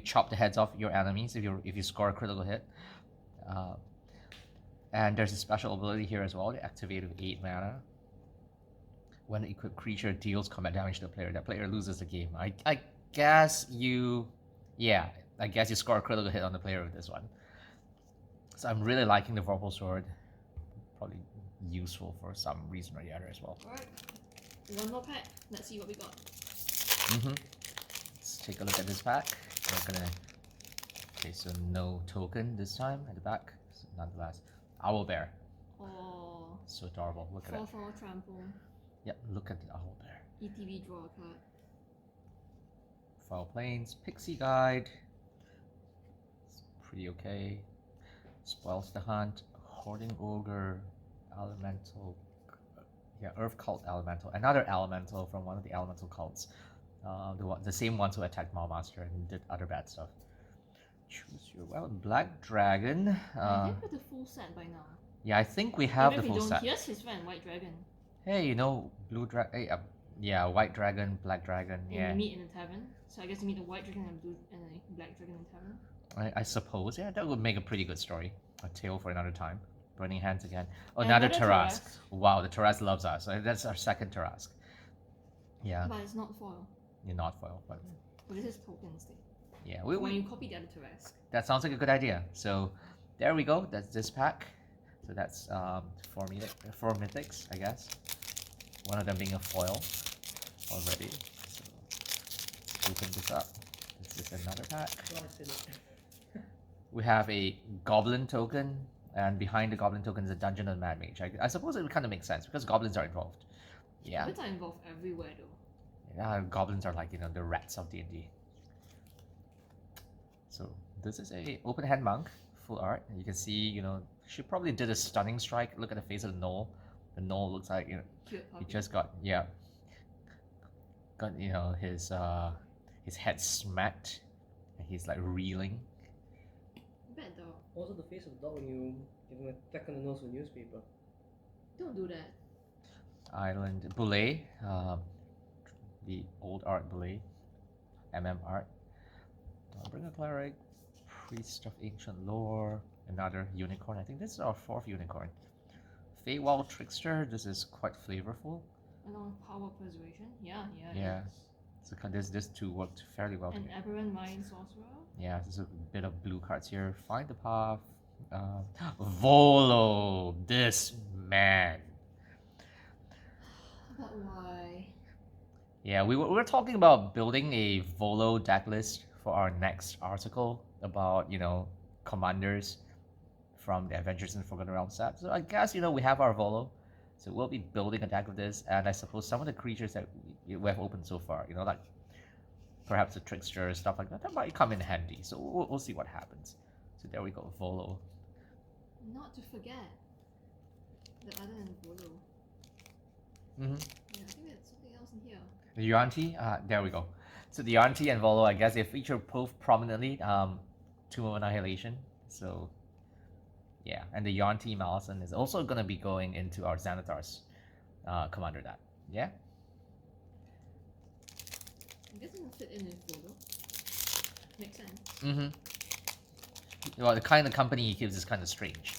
chop the heads off your enemies if you score a critical hit. And there's a special ability here as well, to activate with 8 mana. When an equipped creature deals combat damage to the player, that player loses the game. I guess you score a critical hit on the player with this one. So I'm really liking the Vorpal Sword. Probably useful for some reason or the other as well. Alright, one more pack. Let's see what we got. Let's take a look at this pack. We're gonna... Okay, so no token this time at the back. So nonetheless, Owl Bear. Oh, So adorable. Look at it. 4/4 trample. Yep, look at the Owl Bear. ETB draw a card. Foul Plains, Pixie Guide. It's pretty okay. Spoils the Hunt, Hoarding Ogre, Elemental. Yeah, Earth Cult Elemental. Another Elemental from one of the Elemental cults. The same ones who attacked Maulmaster and did other bad stuff. Choose your weapon. Black Dragon. I think we're the full set by now. Yeah, I think we have Even the if we full don't, set. here's his friend, White Dragon. Hey, Blue Dragon. Hey, yeah, White Dragon, Black Dragon. And Yeah. you meet in a tavern. So I guess you meet a White Dragon and a Black Dragon in tavern. I suppose. Yeah, that would make a pretty good story. A tale for another time. Burning Hands again. Oh, And another another Tarask. Tarask. Wow, the Tarask loves us. That's our second Tarask. Yeah, But it's not foil. you're not foil, but But this is token instead. yeah, When you copy the other Tarask. that sounds like a good idea. So there we go. That's this pack. So that's four mythics, I guess. One of them being a foil already. So let's open this up. This is another pack. We have a Goblin token, and behind the Goblin token is a Dungeon of the Mad Mage. I suppose it would kind of make sense because goblins are involved. Yeah. Goblins are involved everywhere though. Yeah, goblins are like, the rats of D&D. So this is a open hand monk, full art. You can see, she probably did a stunning strike. Look at the face of the gnoll. The gnoll looks like, Cute he puppy. just got his head smacked, and he's like reeling. Bad dog. Also, the face of the dog when you give him a peck on the nose with newspaper. Don't do that. Island Boule, the old art Boule, art. Bring a cleric, priest of ancient lore, another unicorn. I think this is our 4th unicorn. Feywild Trickster. This is quite flavorful. Along with Power Persuasion. Yeah. Yeah. So this two worked fairly well An together. Aberrant Mind Sorcerer. Yeah, there's a bit of blue cards here. Find the path. Volo, this man. But why? Yeah, we were talking about building a Volo deck list for our next article about, commanders from the Adventures in the Forgotten Realms set. So I guess, we have our Volo. So we'll be building a deck of this, and I suppose some of the creatures that we have opened so far, like perhaps a trickster, stuff like that. That might come in handy. So we'll see what happens. So there we go, Volo. Not to forget that other than Volo. Mm-hmm. Yeah, I think there's something else in here. The Yuan-Ti, there we go. So the Yuan-Ti and Volo, I guess they feature both prominently. Tomb of Annihilation. So yeah, and the Yuan-Ti Malison is also going to be going into our Xanathar's commander deck. Yeah. I guess it doesn't fit in with Volo. Makes sense. Mm-hmm. Well, the kind of company he keeps is kind of strange.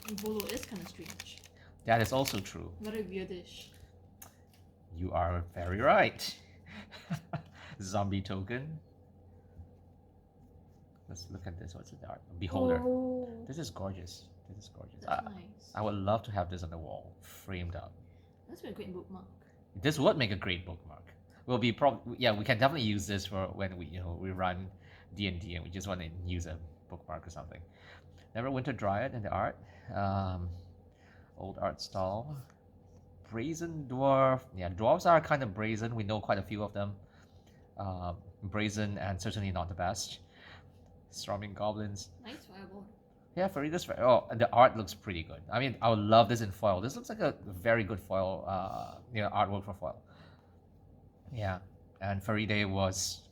And Volo is kind of strange. That is also true. Very weirdish. You are very right. Zombie token. Let's look at this. What's the art? Beholder. Oh, This is gorgeous. This is gorgeous. that's nice. I would love to have this on the wall, framed up. That's a great bookmark. This would make a great bookmark. We'll be yeah, we can definitely use this for when we run D&D and we just want to use a bookmark or something. Neverwinter Dryad in the art. Old art style. Brazen Dwarf. Yeah, dwarves are kind of brazen. We know quite a few of them. Brazen and certainly not the best. Storming Goblins. Nice fireball. Yeah, Farida's. Oh, and the art looks pretty good. I mean, I would love this in foil. This looks like a very good foil, artwork for foil. Yeah, and Faride was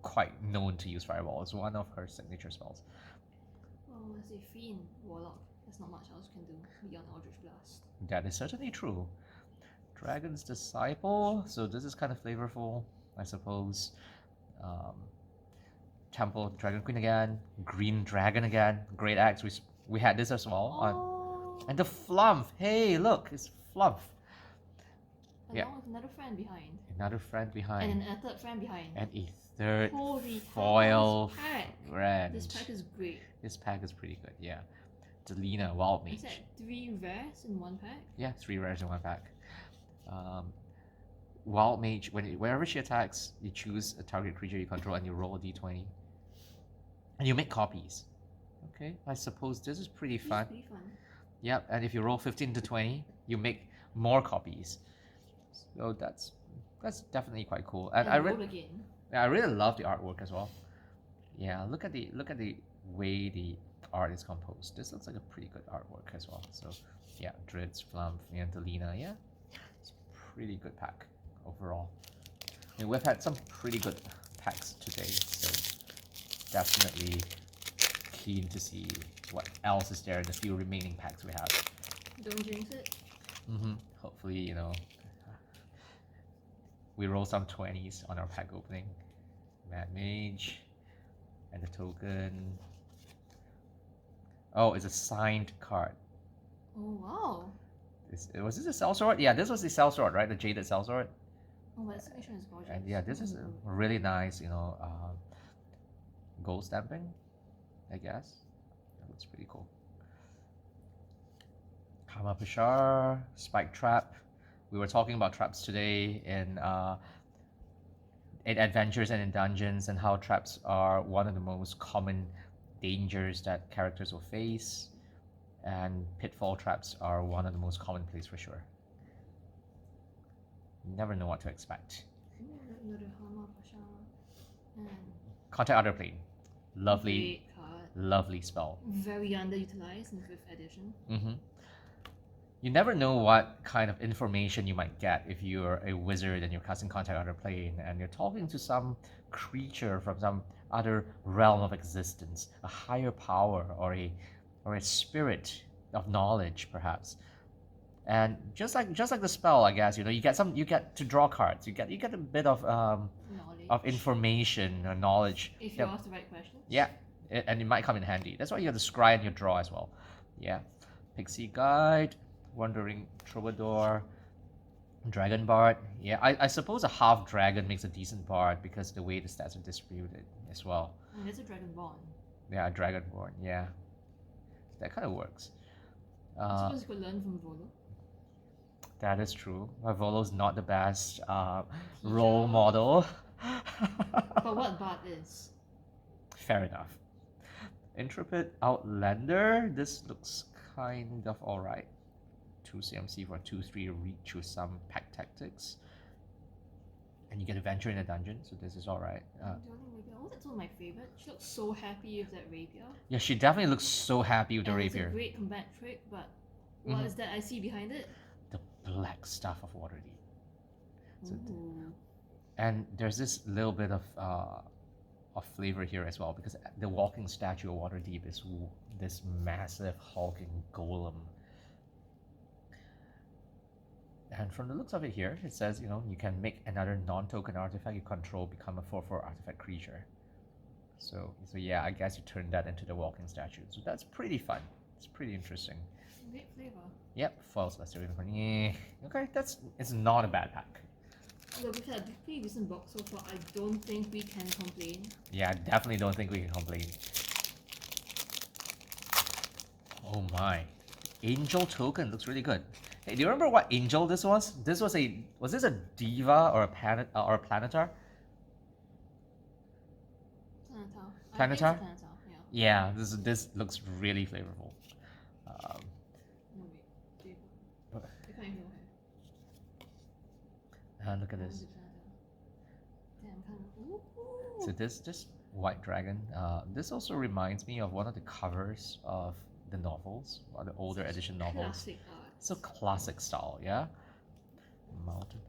quite known to use Fireball. It's one of her signature spells. Well, as a fiend warlock, there's not much else you can do beyond Eldritch Blast. That is certainly true. Dragon's Disciple. So this is kind of flavorful, I suppose. Temple Dragon Queen again. Green Dragon again. Great Axe. We had this as well. Oh, And the Flump. Hey, look, it's Flump. along yeah. with another friend behind. Another friend behind. And a third friend behind. And a third Holy foil this pack. friend. This pack is great. This pack is pretty good, yeah. Delina, Wild Mage. Is that 3 rares in one pack? Yeah, 3 rares in one pack. Wild Mage, whenever she attacks, you choose a target creature you control and you roll a d20. And you make copies. Okay, I suppose this is pretty This is fun. pretty fun. Yep, and if you roll 15 to 20, you make more copies. So that's definitely quite cool. And I roll again. really love the artwork as well. Yeah, look at the way the art is composed. This looks like a pretty good artwork as well. So yeah, Dritz, Flump, and Delina, yeah. It's a pretty good pack overall. I mean, we've had some pretty good packs today, so definitely keen to see what else is there in the few remaining packs we have. Don't jinx it. Hopefully, we roll some 20s on our pack opening. Mad Mage, and the token. Oh, it's a signed card. Oh wow. Was this a sellsword? Yeah, this was the sellsword, right? The jaded sellsword. Oh, that signature is gorgeous. And yeah, this is a really nice, gold stamping, I guess. That looks pretty cool. Kama Pashar, Spike Trap. We were talking about traps today in Adventures and in Dungeons, and how traps are one of the most common dangers that characters will face, and pitfall traps are one of the most commonplace for sure. You never know what to expect. Another Hama Pasha. And Contact Other Plane. Lovely, great card. lovely spell. Very underutilized in 5th edition. You never know what kind of information you might get if you're a wizard and you're casting Contact Other Plane and you're talking to some creature from some other realm of existence, a higher power or a spirit of knowledge perhaps. And just like the spell, I guess, you get to draw cards. You get a bit of Knowledge. information or knowledge. If you ask the right questions. Yeah, and it might come in handy. That's why you have to scry and you draw as well. Yeah, Pixie Guide, Wandering Troubadour, Dragon Bard. Yeah, I suppose a half dragon makes a decent bard because the way the stats are distributed as well. And there's a Dragonborn. Yeah, Dragonborn. Yeah, that kind of works. I suppose you could learn from Volo. That is true. Volo's not the best role model. But what bard is? Fair enough. Intrepid Outlander. This looks kind of alright. 2 CMC for 2/3 reach with some pack tactics. And you get to venture in a dungeon, so this is alright. Darling Rapier. Oh, that's one of my favorite. She looks so happy with that rapier. Yeah, she definitely looks so happy with the And rapier. It's a great combat trick, but what is that I see behind it? The black stuff of Waterdeep. So Ooh. and there's this little bit of flavor here as well, because the walking statue of Waterdeep is this massive hulking golem. And from the looks of it here, it says, you can make another non-token artifact you control become a 4/4 artifact creature. So yeah, I guess you turn that into the walking statue. So that's pretty fun. It's pretty interesting. Great flavor. Yep, foils lesser even. Yeah. Okay, it's not a bad pack. Although we've had a pretty decent box so far, I don't think we can complain. Yeah, I definitely don't think we can complain. Oh my. Angel token looks really good. Hey, do you remember what angel this was? Was this a diva or a planet or a planetar? Planetar. Planetar? I think it's Planetar, yeah. Yeah, this looks really flavorful. No, wait. I can't even know her. Look at this. Damn, kind of. Ooh. So this white dragon. This also reminds me of one of the covers of the novels, or the older edition novels. Classic art. So classic style, yeah. Mountain.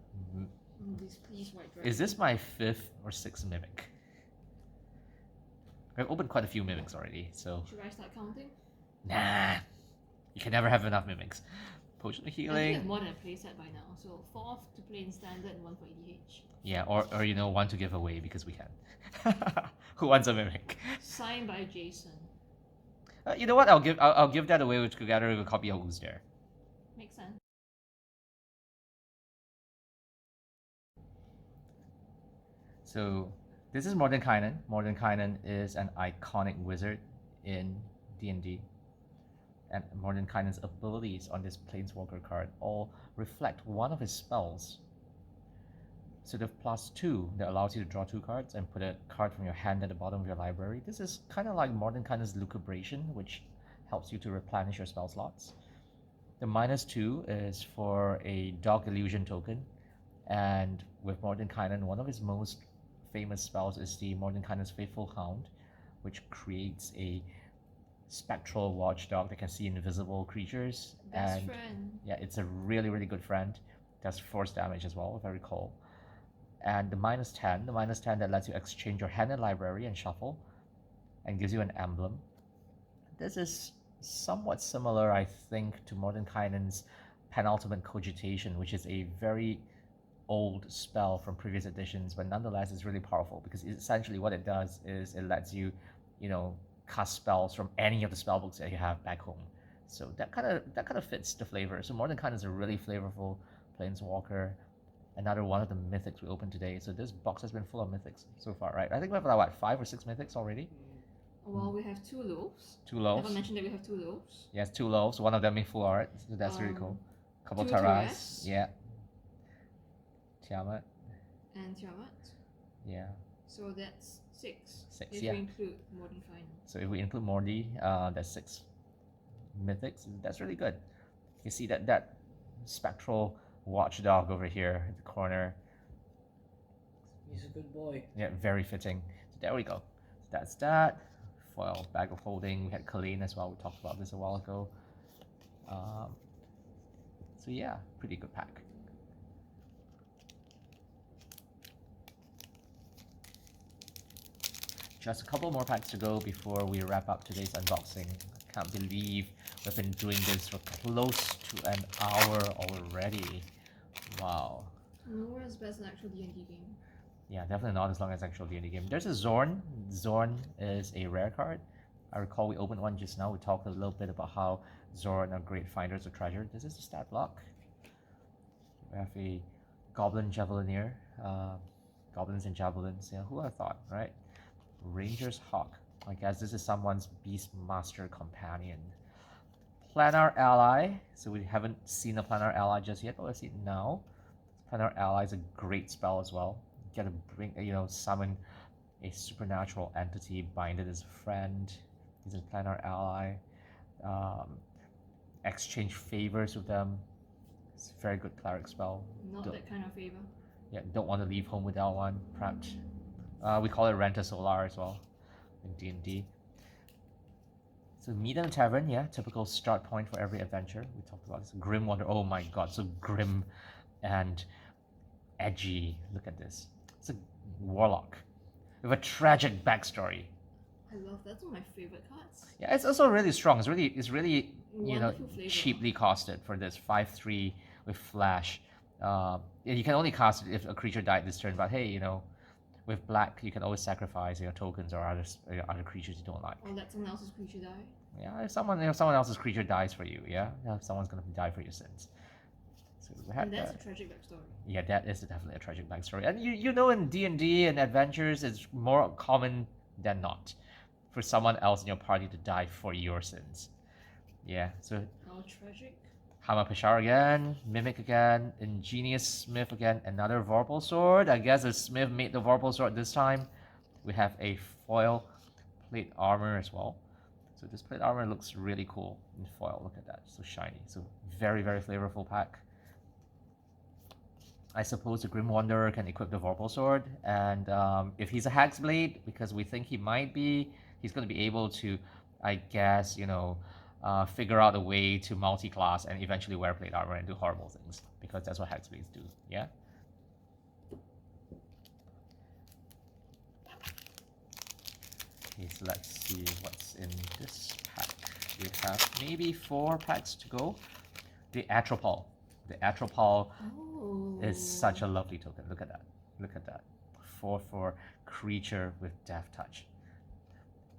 These white dragons. Is this my 5th or 6th mimic? I've opened quite a few mimics already, so. Should I start counting? Nah, you can never have enough mimics. Potion of I think healing. I have more than a playset by now, so 4 to play in standard and 1 for EDH. Yeah, or one to give away because we can. Who wants a mimic? Signed by Jason. You know what? I'll give that away together with a copy of Who's There. Makes sense. So this is Mordenkainen. Mordenkainen is an iconic wizard in D&D. And Mordenkainen's abilities on this Planeswalker card all reflect one of his spells. So the +2 that allows you to draw 2 cards and put a card from your hand at the bottom of your library. This is kind of like Mordenkainen's Lucubration, which helps you to replenish your spell slots. The -2 is for a Dog Illusion token. And with Mordenkainen, one of his most famous spells is the Mordenkainen's Faithful Hound, which creates a spectral watchdog that can see invisible creatures. Best friend. Yeah, it's a really, really good friend. Does force damage as well, if I recall. And the -10 that lets you exchange your hand and library and shuffle, and gives you an emblem. This is somewhat similar, I think, to Mordenkainen's Penultimate Cogitation, which is a very old spell from previous editions, but nonetheless it's really powerful because essentially what it does is it lets you, cast spells from any of the spell books that you have back home. So that kind of fits the flavor. So Mordenkainen is a really flavorful planeswalker. Another one of the mythics we opened today. So this box has been full of mythics so far, right? I think we have like 5 or 6 mythics already. Well, we have 2 loaves. 2 loaves. Have I mentioned that we have 2 loaves? Yes, 2 loaves. One of them in full art. So that's really cool. Couple 2 Taras. Taras. Yeah. Tiamat. And Tiamat. Yeah. So that's 6. 6, if yeah. we include Mordenkainen. So if we include Mordi, that's 6 mythics. That's really good. You see that spectral watchdog over here in the corner. He's a good boy. Yeah, very fitting. So there we go. So that's that. Foil, Bag of Holding. We had Kalane as well. We talked about this a while ago. So yeah, pretty good pack. Just a couple more packs to go before we wrap up today's unboxing. I can't believe we've been doing this for close to an hour already. Wow. Nowhere as best an actual D&D game. Yeah, definitely not as long as actual D&D game. There's a Zorn. Zorn is a rare card. I recall we opened one just now. We talked a little bit about how Zorn are great finders of treasure. This is the stat block. We have a Goblin Javelineer. Goblins and Javelins. Yeah, who would have thought, right? Ranger's Hawk. I guess this is someone's Beastmaster companion. Planar Ally. So we haven't seen a Planar Ally just yet, but let's see it now. Planar Ally is a great spell as well. You get to bring, summon a supernatural entity, bind it as a friend. He's a Planar Ally. Exchange favors with them. It's a very good cleric spell. Not that kind of favor. Yeah, don't want to leave home without one. Perhaps we call it Rent a Solar as well in D&D. So meet in a tavern, yeah, typical start point for every adventure. We talked about this. Grim Wonder, oh my god, so grim and edgy. Look at this. It's a warlock with a tragic backstory. I love that. That's one of my favorite cards. Yeah, it's also really strong. It's really you know, Wonderful flavor. cheaply costed for this 5/3 with flash. You can only cast it if a creature died this turn, but hey, you know, with black you can always sacrifice your tokens or other creatures you don't like. Or let someone else's creature die. Yeah, if someone else's creature dies for you, yeah, someone's gonna die for your sins. So we have And that's that. a tragic backstory. Yeah, that is definitely a tragic backstory, and you know in D&D and adventures, it's more common than not for someone else in your party to die for your sins. Yeah, so How tragic. Hama Pashar again, Mimic again, Ingenious Smith again, another Vorpal Sword. I guess the Smith made the Vorpal Sword this time. We have a foil plate armor as well. So this plate armor looks really cool in foil. Look at that, so shiny. So very, very flavorful pack. I suppose the Grim Wanderer can equip the Vorpal Sword, and if he's a Hexblade, because we think he might be, he's going to be able to, I guess, you know, figure out a way to multi-class and eventually wear plate armor and do horrible things, because that's what Hexblades do, yeah? Okay, so let's see what's in this pack. We have maybe 4 packs to go. The Atropal. The Atropal is such a lovely token. Look at that. Look at that. 4/4 creature with Death Touch.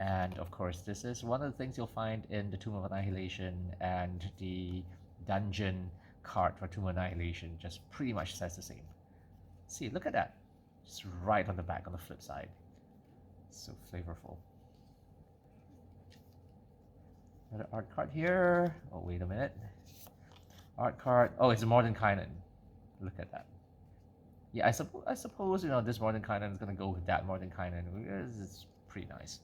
And of course, this is one of the things you'll find in the Tomb of Annihilation, and the dungeon card for Tomb of Annihilation just pretty much says the same. See, look at that. Just right on the back on the flip side. So flavorful. Another art card here. Oh, wait a minute. Art card. Oh, it's a Mordenkainen. Look at that. Yeah, I suppose you know this Mordenkainen is gonna go with that Mordenkainen. It's pretty nice.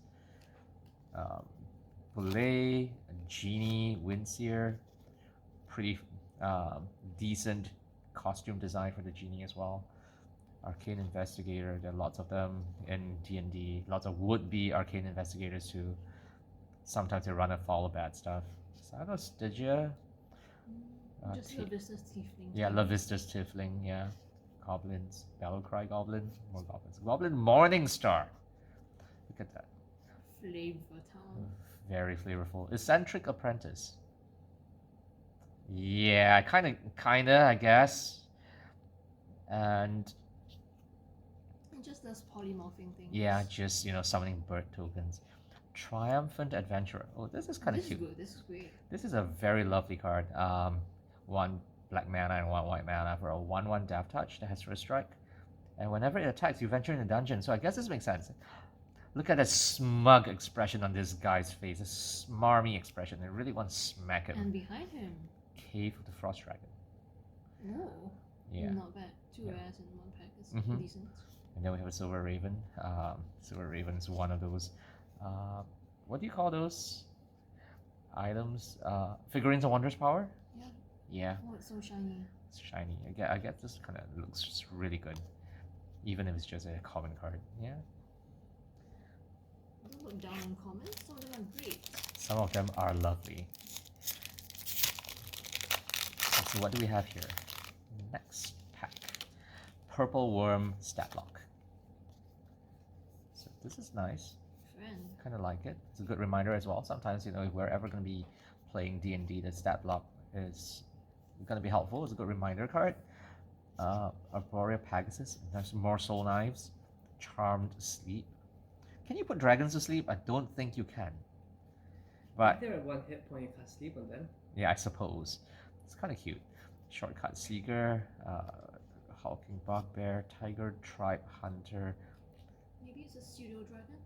Boule, Genie, Windseer. Pretty decent costume design for the Genie as well. Arcane Investigator. There are lots of them in D&D. Lots of would-be Arcane Investigators too. Sometimes they run afoul of bad stuff. Sano Stygia. Just Lavista's Tiefling. Yeah, Lavista's Tiefling, yeah. Goblins. Battlecry Goblin. More goblins. Goblin Morningstar. Look at that. Flavor Town. Very flavorful. Eccentric Apprentice. Yeah, kinda, I guess. And It just does polymorphing things. yeah, just, you know, summoning bird tokens. Triumphant Adventurer. Oh, this is kind of cute. This is good. This is great. This is a very lovely card. 1 black mana and 1 white mana for a 1/1 Death Touch that has first strike. And whenever it attacks, you venture in the dungeon. So I guess this makes sense. Look at that smug expression on this guy's face. A smarmy expression. I really want to smack him. And behind him. Cave of the Frost Dragon. Oh. Yeah. Not bad. 2 rares in 1 pack is Mhm. decent. And then we have a Silver Raven. Silver Raven is one of those. What do you call those items? Figurines of Wondrous Power? Yeah. Yeah. Oh, it's so shiny. It's shiny. I guess this kind of looks just really good, even if it's just a common card. Yeah. Don't look down on comments. Some of them are great. Some of them are lovely. So what do we have here? Next pack. Purple Worm Statlock. So this is nice. Friend. Kind of like it. It's a good reminder as well. Sometimes, you know, if we're ever going to be playing D&D, the Statlock is going to be helpful. It's a good reminder card. Arborea Pegasus. There's more Soul Knives. Charmed Sleep. Can you put dragons to sleep? I don't think you can. But If they're at 1 hit point, you can't sleep on them. yeah, I suppose. It's kind of cute. Shortcut Seeker, Hulking Bugbear, Tiger Tribe Hunter. Maybe it's a pseudo dragon.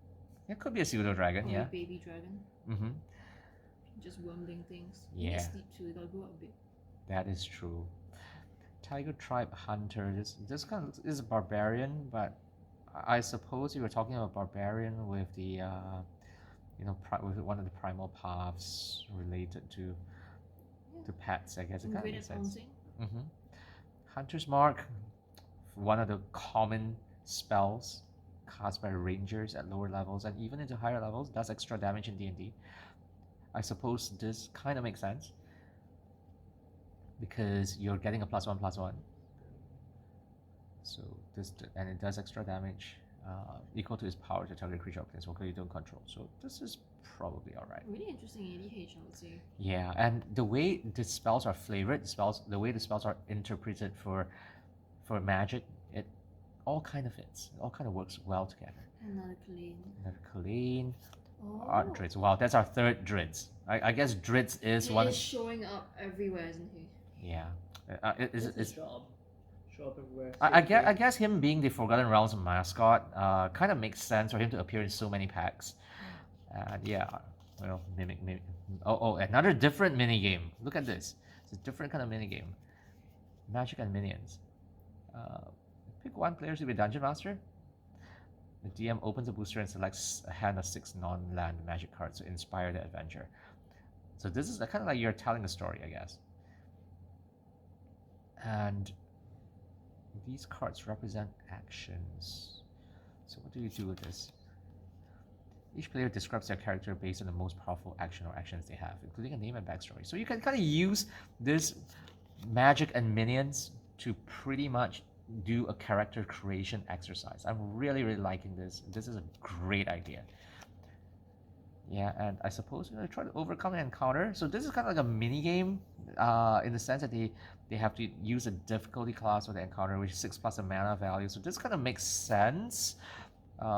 It could be a pseudo dragon, Or yeah. a baby dragon. Mm-hmm. Just wormling things. Yeah. You need sleep too. You gotta grow up a bit. That is true. Tiger Tribe Hunter. This kind of is a barbarian, but I suppose you were talking about barbarian with the you know, with one of the primal paths related to pets. I guess it I'm kind of great makes at sense. pouncing. Mm-hmm. Hunter's Mark, one of the common spells cast by rangers at lower levels and even into higher levels, does extra damage in D&D. I suppose this kind of makes sense because you're getting a +1/+1. So this, and it does extra damage equal to its power to target creature or planeswalker you don't control. So this is probably alright. Really interesting ADH, I would say. Yeah, and the way the spells are flavored, the way the spells are interpreted for Magic, it all kind of fits. It all kind of works well together. Another clean. Another Colleen. Oh. Art Dritz. Wow, that's our third Dritz. I guess Dritz is He one. is showing up everywhere, isn't he? Yeah. It's his job. Show up everywhere. I guess him being the Forgotten Realms mascot kind of makes sense for him to appear in so many packs. And yeah, well, mimic. Oh, another different mini game. Look at this. It's a different kind of mini game. Magic and minions. Pick one player to be Dungeon Master. The DM opens a booster and selects a hand of 6 non-land magic cards to inspire the adventure. So this is kind of like you're telling a story, I guess. And these cards represent actions. So what do you do with this? Each player describes their character based on the most powerful action or actions they have, including a name and backstory. So you can kind of use this magic and minions to pretty much do a character creation exercise. I'm really liking this. This is a great idea. Yeah, and I suppose you're gonna try to overcome an encounter. So this is kind of like a mini game, in the sense that they have to use a difficulty class for the encounter, which is 6+ a mana value. So this kind of makes sense.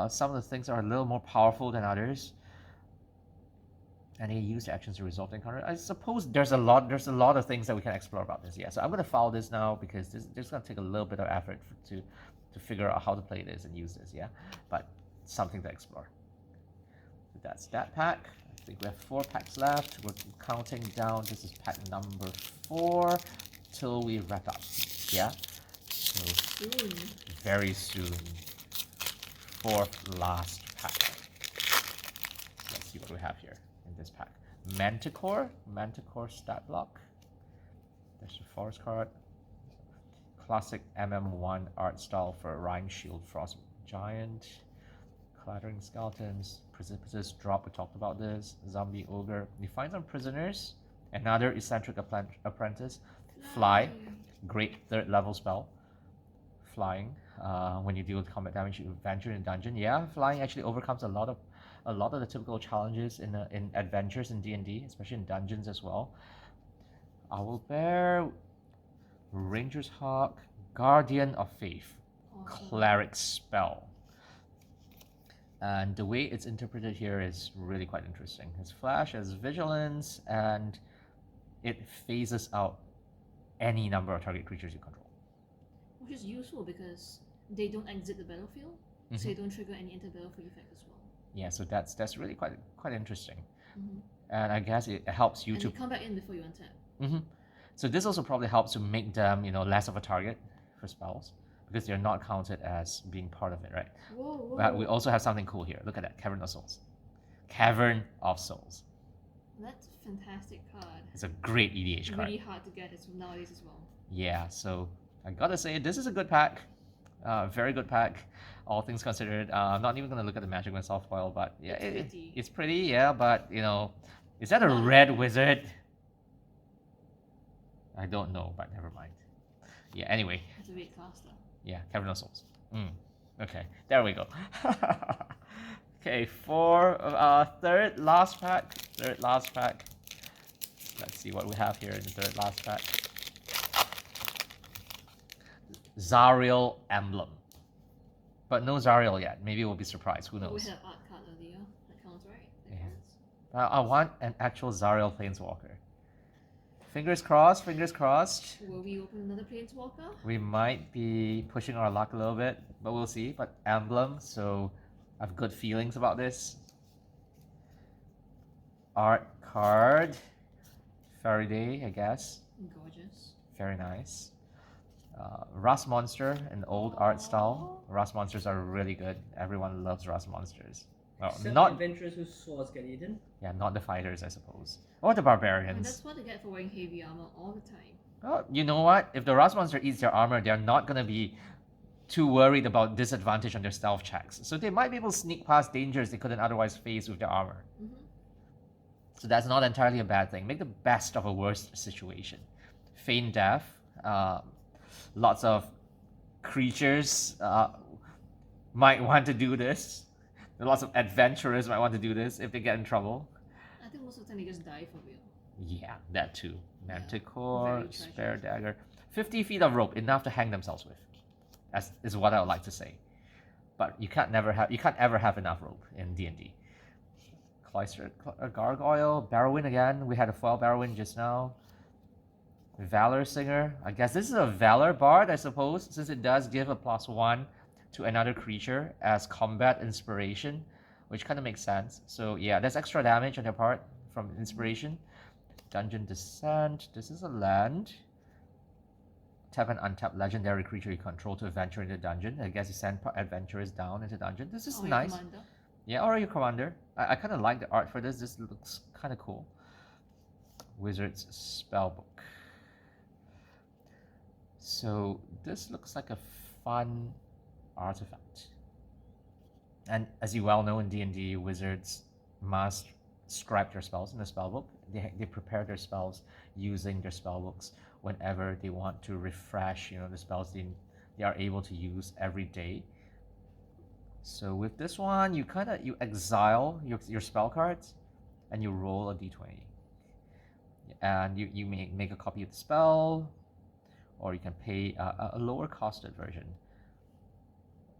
Some of the things are a little more powerful than others, and they use the actions to resolve the encounter. I suppose there's a lot of things that we can explore about this. Yeah, so I'm gonna follow this now because this is gonna take a little bit of effort to figure out how to play this and use this. Yeah, but something to explore. So that's that pack. I think we have 4 packs left. We're counting down. This is pack number 4 till we wrap up. Yeah, so Soon. very soon. 4th last pack. Let's see what we have here in this pack. Manticore stat block. There's a forest card. Classic MM1 art style for Rhyme Shield Frost Giant. Clattering Skeletons. Precipitous Drop, we talked about this. Zombie Ogre. You find some prisoners. Another Eccentric Apprentice. Fly. Great 3rd level spell. Flying. When you deal with combat damage, you venture in a dungeon. Yeah, flying actually overcomes a lot of the typical challenges in adventures in D&D, especially in dungeons as well. Owlbear, Ranger's Hawk, Guardian of Faith, Awesome. Cleric Spell. And the way it's interpreted here is really quite interesting. Its flash has vigilance, and it phases out any number of target creatures you control. Which is useful because they don't exit the battlefield, so they don't trigger any inter-battlefield effect as well. Yeah, so that's really quite interesting. Mm-hmm. And I guess it helps you and to they come back in before you untap. Mm-hmm. So this also probably helps to make them, less of a target for spells because they're not counted as being part of it, right? Whoa. But we also have something cool here. Look at that, Cavern of Souls. Cavern of Souls. That's a fantastic card. It's a great EDH card. Really hard to get nowadays as well. Yeah, so I gotta say this is a good pack. Very good pack, all things considered. I'm not even gonna look at the magic when soft foil, but yeah, it's pretty. Yeah, but is that a red wizard? I don't know, but never mind. Yeah. Anyway. It's a red class though. Yeah, Cavern of Souls. Okay, there we go. Okay, for third last pack. Let's see what we have here in the third last pack. Zariel Emblem. But no Zariel yet. Maybe we'll be surprised. Who knows? We had art card earlier. That counts, right? That Yeah. counts. I want an actual Zariel Planeswalker. Fingers crossed, Will we open another Planeswalker? We might be pushing our luck a little bit, but we'll see. But Emblem, so I have good feelings about this. Art card. Faraday, I guess. Gorgeous. Very nice. Rust Monster, an old art style. Rust Monsters are really good. Everyone loves Rust Monsters. Well, Except not the adventurers whose swords get eaten. Yeah, not the fighters, I suppose. Or the And barbarians. that's what they get for wearing heavy armor all the time. Oh, you know what? If the Rust Monster eats their armor, they're not gonna be too worried about disadvantage on their stealth checks. So they might be able to sneak past dangers they couldn't otherwise face with their armor. Mm-hmm. So that's not entirely a bad thing. Make the best of a worst situation. Feign death. Lots of creatures might want to do this. Lots of adventurers might want to do this if they get in trouble. I think most of the time they just die for real. Yeah, that too. Manticore, very spare treacherous. dagger. 50 feet of rope, enough to hang themselves with. As is what I would like to say. But you can't ever have enough rope in D&D. Cloistered Gargoyle, Barrowin again. We had a foil Barrowin just now. Valor Singer. I guess this is a Valor Bard, I suppose, since it does give a +1 to another creature as combat inspiration, which kind of makes sense. So yeah, that's extra damage on their part from inspiration. Dungeon Descent. This is a land. Tap an untapped legendary creature you control to adventure into the dungeon. I guess you send adventurers down into the dungeon. This is Or your nice. commander. Yeah, or your commander. I kind of like the art for this. This looks kind of cool. Wizard's Spellbook. So this looks like a fun artifact. And as you well know in D&D, wizards must scribe their spells in the spellbook. They prepare their spells using their spellbooks whenever they want to refresh, the spells they are able to use every day. So with this one, you exile your spell cards, and you roll a d20, and you may make a copy of the spell, or you can pay a lower costed version,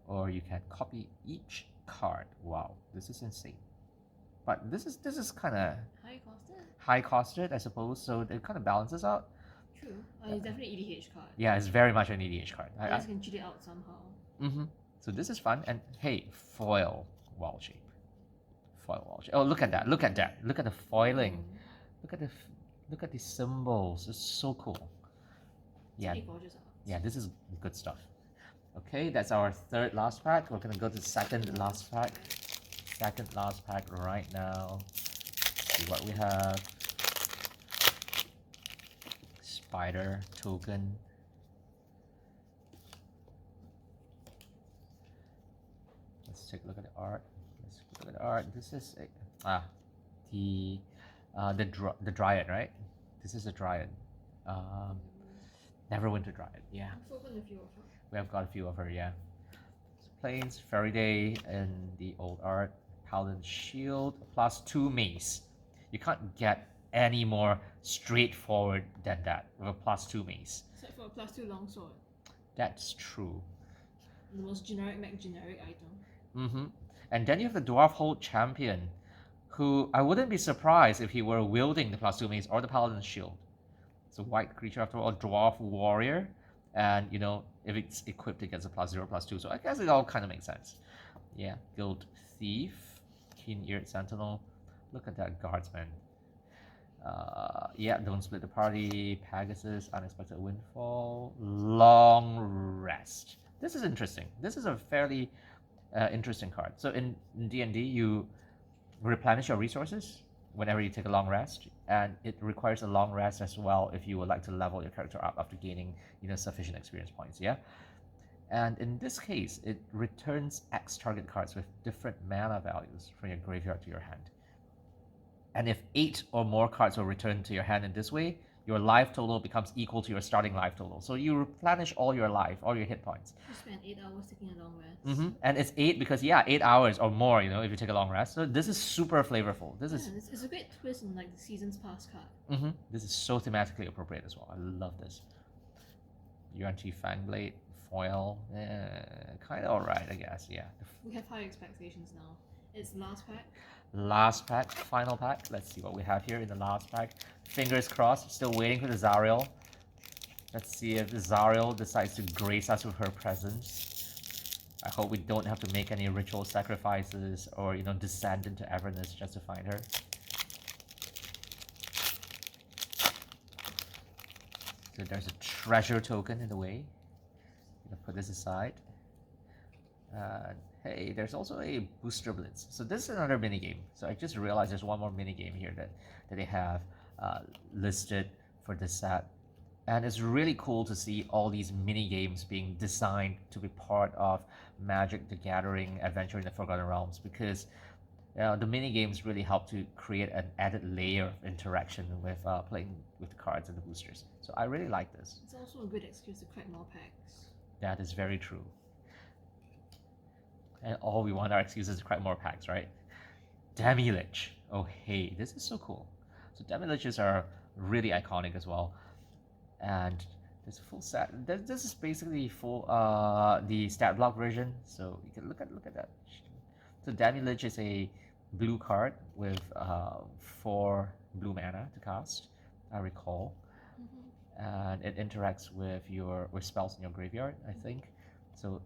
or you can copy each card. Wow, this is insane. But this is kind of high costed, I suppose. So it kind of balances out. True. It's definitely EDH card. Yeah, it's very much an EDH card. You guys can cheat it out somehow. Mm-hmm. So this is fun. And hey, foil wall shape. Foil wall shape. Oh, look at that. Look at that. Look at the foiling. Look at the symbols. It's so cool. Yeah. Gorgeous art. Yeah, this is good stuff. Okay, that's our third last pack. We're gonna go to the second last pack. Second last pack right now. See what we have. Spider token. Let's take a look at the art. This is the Dryad, right? This is a Dryad. Neverwinter Dryad. Yeah. I've opened a few of them. We have got a few of her. Yeah. Plains, Fairy Day in the old art. Paladin Shield, +2 mace. You can't get any more straightforward than that with a +2 mace. Except for a +2 longsword. That's true. The most generic item. Mm-hmm. And then you have the Dwarf Hold Champion, who I wouldn't be surprised if he were wielding the +2 mace or the Paladin Shield. It's a white creature after all, a Dwarf Warrior, and if it's equipped, it gets a +0, +2. So I guess it all kind of makes sense. Yeah, Guild Thief, Keen-Eared Sentinel. Look at that Guardsman. Yeah, Don't Split the Party, Pegasus, Unexpected Windfall, Long Rest. This is interesting. This is a fairly interesting card. So in D&D, you replenish your resources whenever you take a long rest, and it requires a long rest as well if you would like to level your character up after gaining sufficient experience points. Yeah. And in this case, it returns X target cards with different mana values from your graveyard to your hand. And if 8 or more cards are returned to your hand in this way, your life total becomes equal to your starting life total. So you replenish all your life, all your hit points. You spend 8 hours taking a long rest. Mm-hmm. And it's 8 because 8 hours or more, if you take a long rest. So this is super flavorful. It's a great twist on the Seasons Past card. Mm-hmm. This is so thematically appropriate as well. I love this. UNT Fangblade, foil, kind of alright, I guess. Yeah. We have high expectations now. It's last pack. Last pack, final pack. Let's see what we have here in the last pack. Fingers crossed, still waiting for the Zariel. Let's see if the Zariel decides to grace us with her presence. I hope we don't have to make any ritual sacrifices or, descend into Everness just to find her. So there's a treasure token in the way. I'm gonna put this aside. Hey, there's also a booster blitz. So this is another minigame. So I just realized there's one more minigame here that they have listed for this set. And it's really cool to see all these mini games being designed to be part of Magic the Gathering Adventure in the Forgotten Realms, because the mini games really help to create an added layer of interaction with playing with the cards and the boosters. So I really like this. It's also a good excuse to crack more packs. That is very true. And all we want are excuses to crack more packs, right? Demi-Lich. Oh hey, this is so cool. So Demi-Liches are really iconic as well. And there's a full set. This is basically full the stat block version. So you can look at that. So Demi-Lich is a blue card with 4 blue mana to cast, I recall. And it interacts with spells in your graveyard, I think. So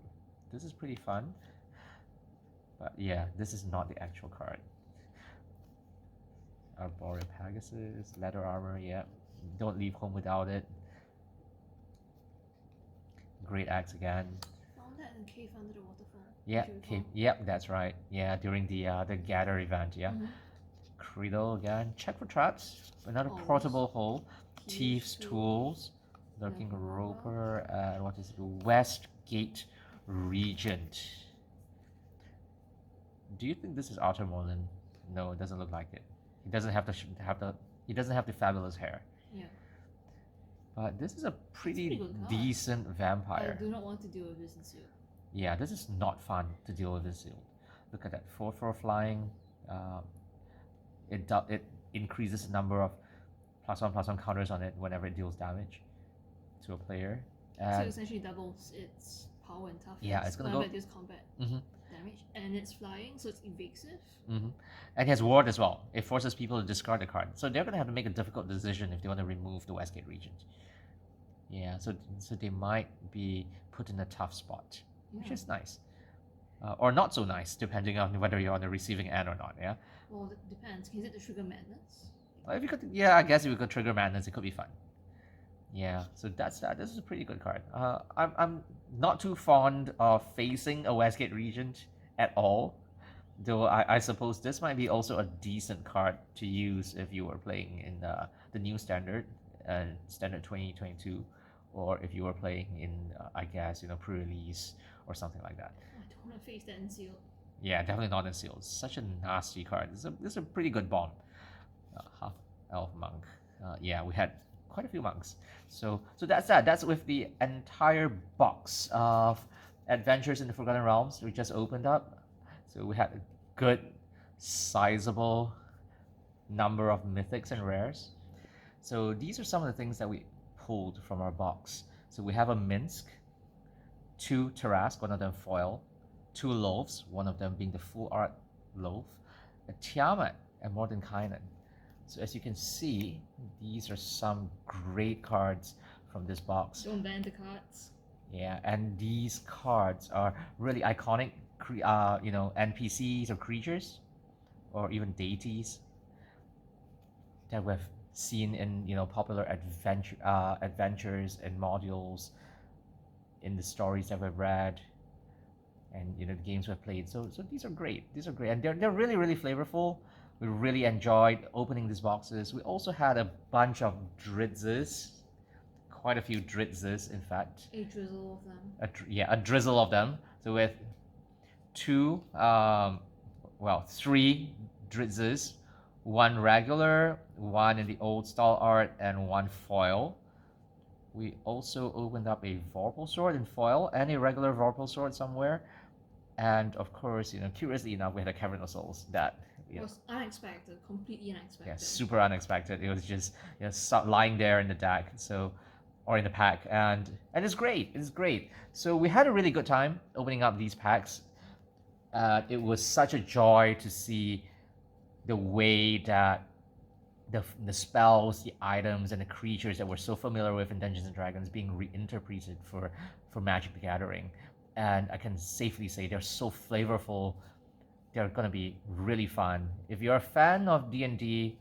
this is pretty fun. But yeah, this is not the actual card. Arboreal Pegasus, leather armor, yeah. Don't leave home without it. Great Axe again. Found that in the cave under the waterfall. Yeah, cave. Yep, that's right. Yeah, during the gather event. Yeah. Creedle again. Check for traps. Another portable hole. Thieves' Tools. Lurking Roper. And what is it? Westgate Regent. Do you think this is Arthur Morland? No, it doesn't look like it. He doesn't have he doesn't have the fabulous hair. Yeah. But this is a pretty good card. decent vampire. I do not want to deal with this in sealed. Yeah, this is not fun to deal with in sealed. Look at that, 4/4 flying. It increases the number of +1/+1 counters on it whenever it deals damage to a player. And so essentially doubles its power and toughness. Yeah, it's gonna go. It deals combat damage, and it's flying, so it's evasive. And it has ward as well. It forces people to discard the card, so they're gonna have to make a difficult decision if they want to remove the Westgate Regent. Yeah, so they might be put in a tough spot, which is nice, or not so nice, depending on whether you're on the receiving end or not. Yeah. Well, it depends. Is it the Trigger Madness? If you could, yeah, I guess if you could trigger Madness, it could be fun. Yeah, so that's that. This is a pretty good card. I'm not too fond of facing a Westgate Regent at all, though I suppose this might be also a decent card to use if you were playing in the new standard, standard 2022, or if you were playing in I guess pre-release or something like that. I don't want to face that in sealed. Yeah, definitely not in sealed. Such a nasty card. This is a pretty good bomb. Half elf monk. Yeah, we had quite a few monks. So that's that. That's with the entire box of Adventures in the Forgotten Realms we just opened up. So we had a good, sizable number of Mythics and Rares. So these are some of the things that we pulled from our box. So we have a Minsk, 2 Tarask, one of them foil, 2 Loaves, one of them being the full art loaf, a Tiamat, and Mordenkainen. So as you can see, these are some great cards from this box. Don't ban the cards. Yeah, and these cards are really iconic, NPCs or creatures, or even deities that we've seen in popular adventures and modules, in the stories that we've read, and the games we've played. So these are great. These are great, and they're really really flavorful. We really enjoyed opening these boxes. We also had a bunch of Dritzes, quite a few Dritzes, in fact. A drizzle of them. A drizzle of them. So with 3 Dritzes, 1 regular, 1 in the old style art, and 1 foil. We also opened up a Vorpal Sword in foil and a regular Vorpal Sword somewhere. And of course, curiously enough, we had a Cavern of Souls that was unexpected, completely unexpected. Yeah, super unexpected. It was just lying there in the deck, or in the pack, and it's great. It's great. So we had a really good time opening up these packs. It was such a joy to see the way that the spells, the items, and the creatures that we're so familiar with in Dungeons and Dragons being reinterpreted for Magic the Gathering. And I can safely say they're so flavorful. They're going to be really fun. If you're a fan of D&D,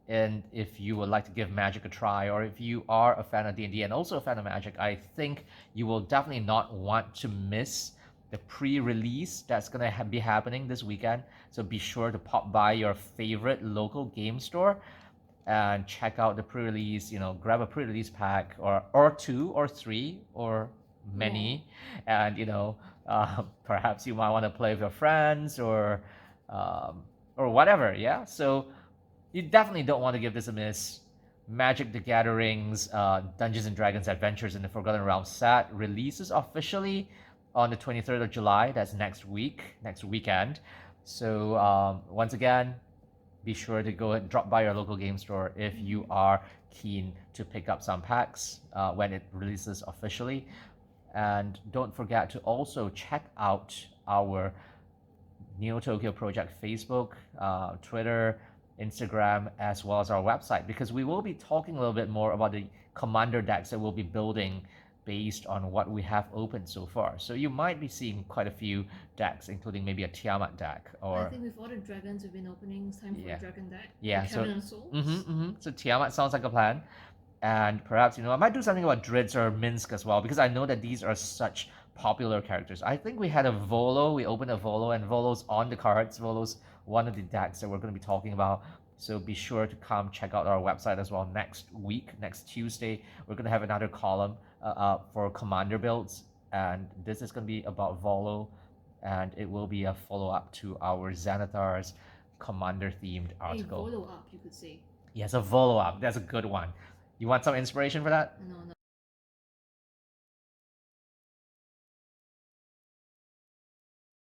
and if you would like to give Magic a try, or if you are a fan of D&D and also a fan of Magic, I think you will definitely not want to miss the pre-release that's going to be happening this weekend. So be sure to pop by your favorite local game store and check out the pre-release. Grab a pre-release pack or two or three or many, and perhaps you might want to play with your friends or whatever. Yeah, so you definitely don't want to give this a miss. Magic the Gathering's Dungeons and Dragons Adventures in the Forgotten Realms set releases officially on the 23rd of July. That's next weekend. So once again, be sure to go and drop by your local game store if you are keen to pick up some packs when it releases officially. And don't forget to also check out our Neo Tokyo Project Facebook, Twitter, Instagram, as well as our website, because we will be talking a little bit more about the commander decks that we'll be building based on what we have opened so far. So you might be seeing quite a few decks, including maybe a Tiamat deck or. I think with all the dragons we've been opening, it's time for a dragon deck. Yeah, like so Cabinet of Souls. So Tiamat sounds like a plan. And perhaps, I might do something about Dritz or Minsk as well, because I know that these are such popular characters. I think we had a Volo, we opened a Volo, and Volo's on the cards. Volo's one of the decks that we're going to be talking about. So be sure to come check out our website as well next week, next Tuesday. We're going to have another column for commander builds. And this is going to be about Volo, and it will be a follow-up to our Xanathar's commander-themed article. A follow-up, you could say. Yes, a Volo up. That's a good one. You want some inspiration for that? No.